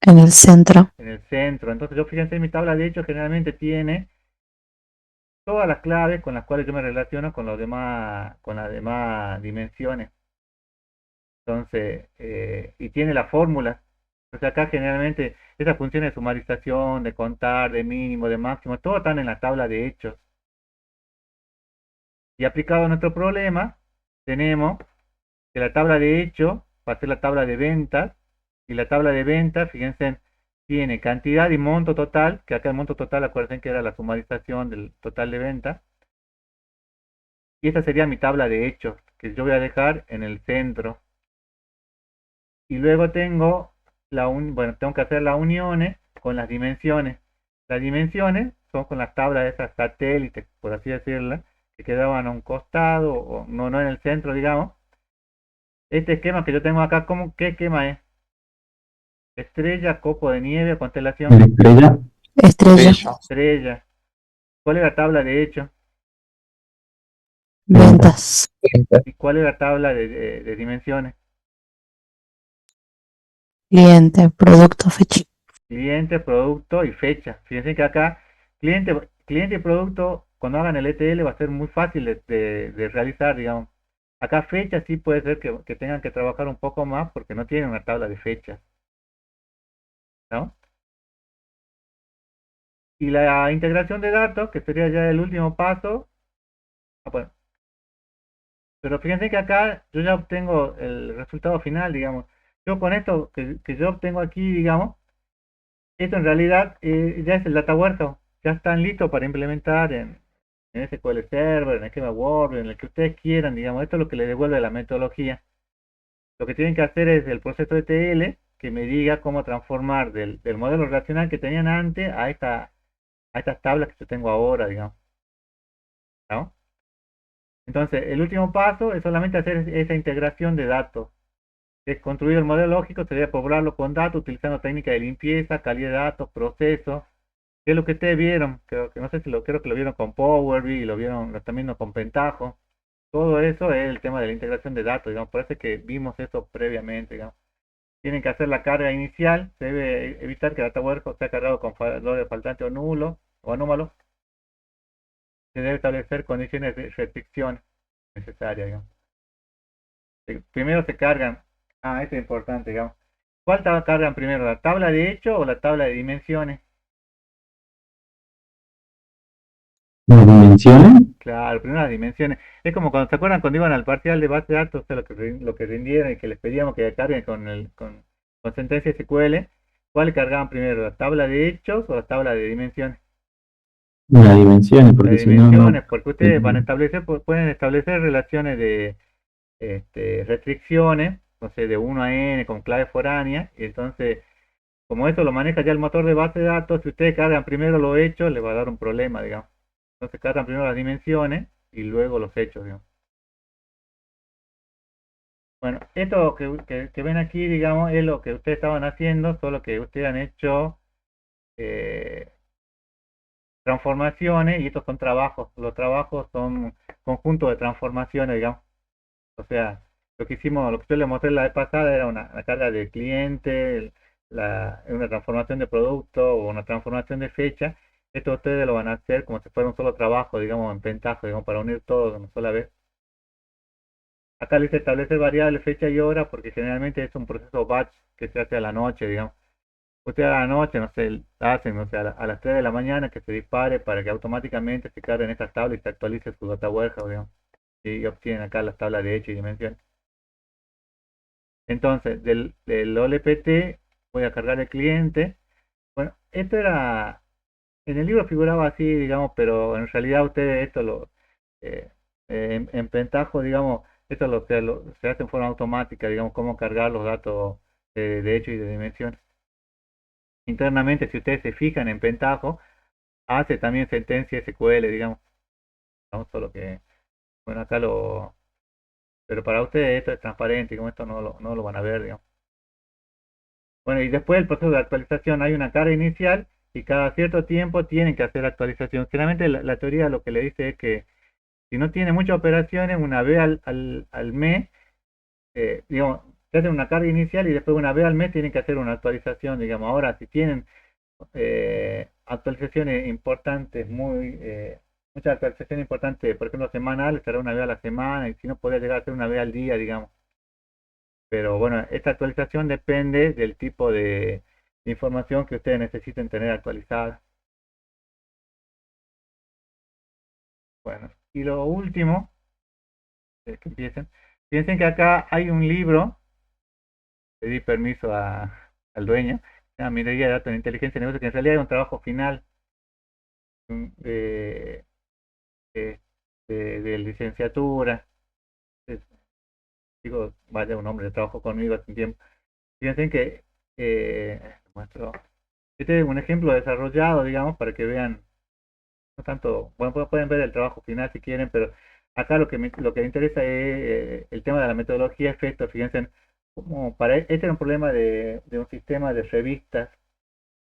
En el centro. En el centro. Entonces yo fíjense, mi tabla de hecho generalmente tiene todas las claves con las cuales yo me relaciono con las demás dimensiones. Entonces, y tiene la fórmula. O sea, acá generalmente esas funciones de sumarización, de contar, de mínimo, de máximo, todo están en la tabla de hechos. Y aplicado a nuestro problema, tenemos que la tabla de hechos va a ser la tabla de ventas. Y la tabla de ventas, fíjense, tiene cantidad y monto total, que acá el monto total, acuérdense que era la sumarización del total de ventas. Y esta sería mi tabla de hechos, que yo voy a dejar en el centro. Y luego tengo que hacer las uniones con las dimensiones. Las dimensiones son con las tablas de esas satélites, por así decirlo, que quedaban a un costado, o no en el centro, digamos. Este esquema que yo tengo acá, ¿qué esquema es? Estrella, copo de nieve, ¿La constelación, estrella? Estrella. estrella. ¿Cuál es la tabla de hecho? Ventas. ¿Y cuál es la tabla de dimensiones? Cliente. Producto. Fecha. Cliente, producto y fecha. Fíjense que acá cliente y producto, cuando hagan el ETL va a ser muy fácil de realizar, digamos. Acá fecha sí puede ser que tengan que trabajar un poco más porque no tienen una tabla de fechas, ¿no? Y la integración de datos, que sería ya el último paso, bueno, pero fíjense que acá yo ya obtengo el resultado final, digamos. Yo con esto que yo obtengo aquí, digamos, esto en realidad ya es el Data Warehouse. Ya están listos para implementar en SQL Server, en Schema Word, en el que ustedes quieran, digamos. Esto es lo que le devuelve la metodología. Lo que tienen que hacer es el proceso de ETL que me diga cómo transformar del modelo relacional que tenían antes a estas tablas que yo tengo ahora, digamos, ¿no? Entonces, el último paso es solamente hacer esa integración de datos. Es construir el modelo lógico, sería poblarlo con datos utilizando técnicas de limpieza, calidad de datos, procesos, que es lo que ustedes vieron. Creo que no sé si creo que lo vieron con Power BI, lo vieron también con Pentaho. Todo eso es el tema de la integración de datos, digamos, parece que vimos eso previamente, digamos. Tienen que hacer la carga inicial, se debe evitar que el data warehouse sea cargado con valores faltantes o nulos o anómalos. Se debe establecer condiciones de restricción necesarias, digamos. Primero se cargan, esto es importante, digamos. ¿Cuál cargan primero, la tabla de hecho o la tabla de dimensiones? ¿Las dimensiones? Claro, primero las dimensiones. Es como cuando se acuerdan cuando iban al parcial de base de datos, o sea, lo que rindieron y que les pedíamos que carguen con sentencia SQL. ¿Cuál cargaban primero, la tabla de hechos o la tabla de dimensiones? Las dimensiones, Las porque si no, no. dimensiones, porque ustedes van a establecer, pueden establecer relaciones de restricciones, no sé, de 1 a n con clave foránea, y entonces, como eso lo maneja ya el motor de base de datos, si ustedes cargan primero los hechos, les va a dar un problema, digamos. Entonces cargan primero las dimensiones y luego los hechos, digamos. Bueno, esto que ven aquí, digamos, es lo que ustedes estaban haciendo, solo que ustedes han hecho eh, transformaciones y estos son trabajos. Los trabajos son conjuntos de transformaciones, digamos. O sea, lo que hicimos, lo que yo les mostré la vez pasada era una carga de cliente, una transformación de producto o una transformación de fecha. Esto ustedes lo van a hacer como si fuera un solo trabajo, digamos, en Pentaho, digamos, para unir todo de una sola vez. Acá les establece variable fecha y hora porque generalmente es un proceso batch que se hace a la noche, digamos. Usted a la noche, no sé, hacen, no sé, a las 3 de la mañana que se dispare para que automáticamente se carguen estas tablas y se actualice su data warehouse, digamos. Y obtienen acá las tablas de hecho y dimensión. Entonces, del OLPT voy a cargar el cliente. Bueno, esto era, en el libro figuraba así, digamos, pero en realidad ustedes esto eh, en Pentaho, digamos, esto se hace en forma automática, digamos, cómo cargar los datos de hecho y de dimensión. Internamente, si ustedes se fijan en Pentaho, hace también sentencia SQL, digamos, solo que, bueno, pero para ustedes esto es transparente, como esto no lo van a ver, digamos. Bueno, y después del proceso de actualización hay una carga inicial y cada cierto tiempo tienen que hacer actualización. Generalmente la teoría lo que le dice es que si no tiene muchas operaciones, una vez al mes, digamos, se hace una carga inicial y después una vez al mes tienen que hacer una actualización, digamos. Ahora, si tienen actualizaciones importantes, muchas actualizaciones importantes, por ejemplo, semanales, será una vez a la semana y si no, podría llegar a ser una vez al día, digamos. Pero bueno, esta actualización depende del tipo de información que ustedes necesiten tener actualizada. Bueno, y lo último, que empiecen, piensen que acá hay un libro, pedí permiso al dueño, se llama Minería de Datos en Inteligencia de Negocios, que en realidad es un trabajo final de, de licenciatura. Digo, vaya, un hombre de trabajo conmigo hace un tiempo. Fíjense que muestro, este es un ejemplo desarrollado, digamos, para que vean no tanto, bueno, pueden ver el trabajo final si quieren, pero acá lo que interesa es el tema de la metodología efecto. Fíjense, como para, este era un problema de un sistema de revistas.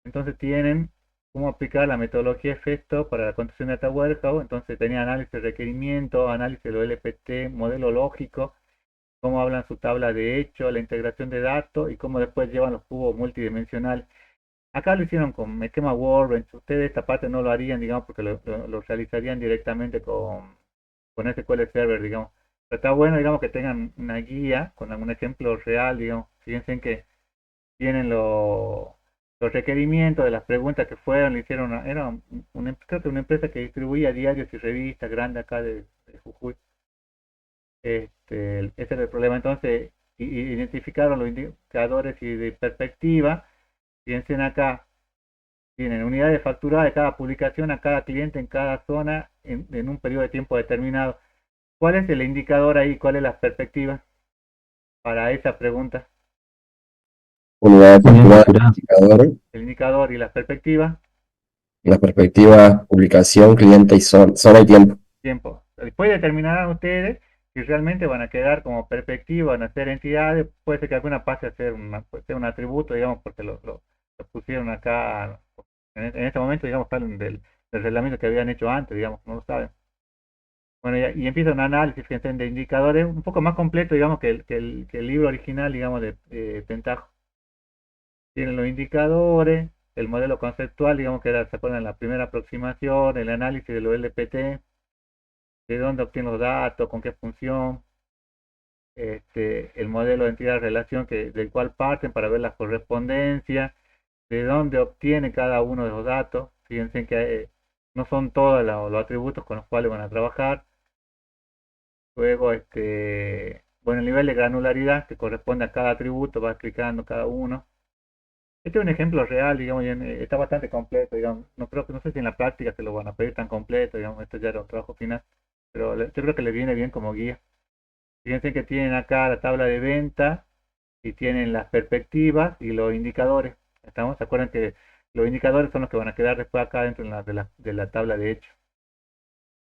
Entonces tienen cómo aplicar la metodología efecto para la construcción de data warehouse. Entonces tenía análisis de requerimiento, análisis de lo LPT, modelo lógico, cómo hablan su tabla de hecho, la integración de datos y cómo después llevan los cubos multidimensionales. Acá lo hicieron con esquema Workbench. Ustedes esta parte no lo harían, digamos, porque lo realizarían directamente con SQL Server, digamos. Pero está bueno, digamos, que tengan una guía con algún ejemplo real, digamos. Fíjense que tienen los requerimientos de las preguntas que fueron, le hicieron, creo que una empresa que distribuía diarios y revistas grande acá de Jujuy. Ese era el problema. Entonces, identificaron los indicadores y de perspectiva. Fíjense acá, tienen unidades de facturada de cada publicación a cada cliente en cada zona en un periodo de tiempo determinado. ¿Cuál es el indicador ahí? ¿Cuál es la perspectiva para esa pregunta? Unidad de Unidad factura, facturada. indicador, El indicador y la perspectiva, la perspectiva, publicación, cliente y zona y tiempo. tiempo. Después determinarán ustedes si realmente van a quedar como perspectiva, van a ser entidades, puede ser que alguna pase a ser, puede ser un atributo, digamos, porque lo pusieron acá, en este momento, digamos, salen del reglamento que habían hecho antes, digamos, no lo saben. Bueno, y empieza un análisis que de indicadores un poco más completo, digamos, que el libro original, digamos, de Pentaho. Tienen los indicadores, el modelo conceptual, digamos, que era, se acuerdan, la primera aproximación, el análisis de los LPT, de dónde obtienen los datos, con qué función, el modelo de entidad-relación del cual parten para ver la correspondencia, de dónde obtiene cada uno de los datos. Fíjense que no son todos los atributos con los cuales van a trabajar. Luego, bueno, el nivel de granularidad que corresponde a cada atributo, va explicando cada uno. Este es un ejemplo real, digamos, y está bastante completo, digamos. No sé si en la práctica se lo van a pedir tan completo, digamos, esto ya era un trabajo final, pero yo creo que le viene bien como guía. Fíjense que tienen acá la tabla de venta y tienen las perspectivas y los indicadores. ¿Estamos? ¿Se acuerdan que los indicadores son los que van a quedar después acá dentro de la tabla de hecho?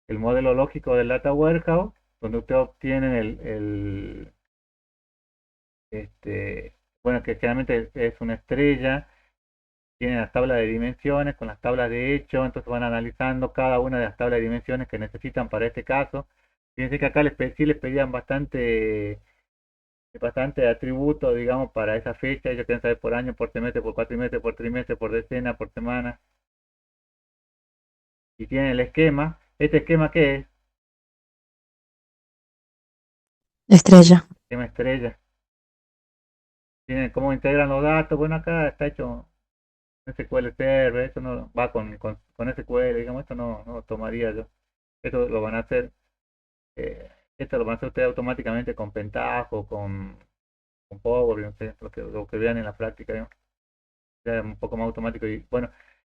El modelo lógico del Data Warehouse, donde usted obtiene bueno, que generalmente es una estrella, tiene las tablas de dimensiones con las tablas de hecho, entonces van analizando cada una de las tablas de dimensiones que necesitan para este caso. Fíjense que acá sí les pedían bastante atributos, digamos, para esa fecha. Ellos quieren saber por año, por semestre, por cuatrimestre, por trimestre, por decena, por semana. Y tienen el esquema. ¿Este esquema qué es? Estrella. Esquema estrella. Tienen cómo integran los datos. Bueno, acá está hecho en SQL Server. Eso no va con SQL, digamos, esto no lo tomaría yo. Esto lo van a hacer, esto lo van a hacer ustedes automáticamente con Pentaho, con Power, no sé, lo que vean en la práctica, digamos. Ya un poco más automático. Y bueno,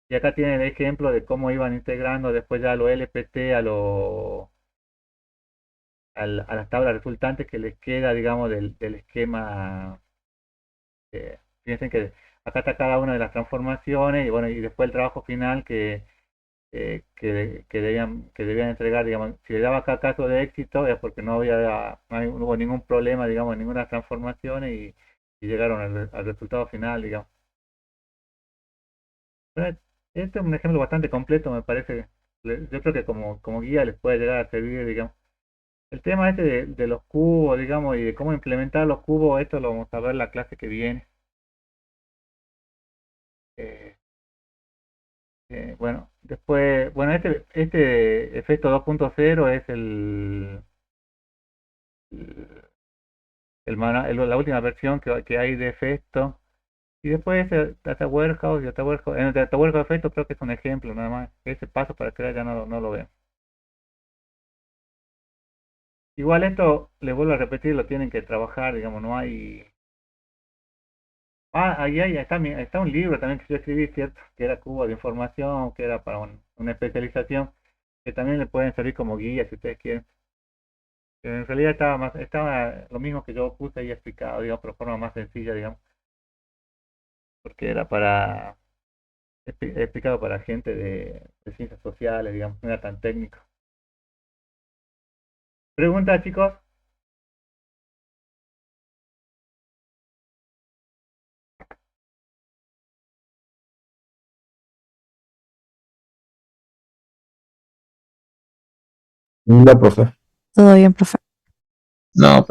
y acá tienen el ejemplo de cómo iban integrando después ya lo LPT a las tablas resultantes que les queda, digamos, del esquema. Fíjense que acá está cada una de las transformaciones y bueno, y después el trabajo final que debían entregar, digamos, si le daba acá caso de éxito es porque no hubo ningún problema, digamos, en ninguna transformación y llegaron al resultado final, digamos. Bueno, este es un ejemplo bastante completo, me parece. Yo creo que como guía les puede llegar a servir, digamos. El tema este de los cubos, digamos, y de cómo implementar los cubos, esto lo vamos a ver la clase que viene. Eh, bueno, después, bueno, este efecto 2.0 es la última versión que hay de efecto. Y después ese Data Warehouse y Data Warehouse, en el Data Warehouse efecto creo que es un ejemplo nada más. Ese paso para crear ya no lo veo. Igual esto, le vuelvo a repetir, lo tienen que trabajar, digamos, no hay. Ahí está un libro también que yo escribí, ¿cierto? Que era Cubo de Información, que era para una especialización, que también le pueden servir como guía si ustedes quieren. Pero en realidad estaba lo mismo que yo puse ahí explicado, digamos, pero de forma más sencilla, digamos, porque era explicado para gente de ciencias sociales, digamos, no era tan técnico. ¿Preguntas, chicos? No, profe. Todo bien, profe. No,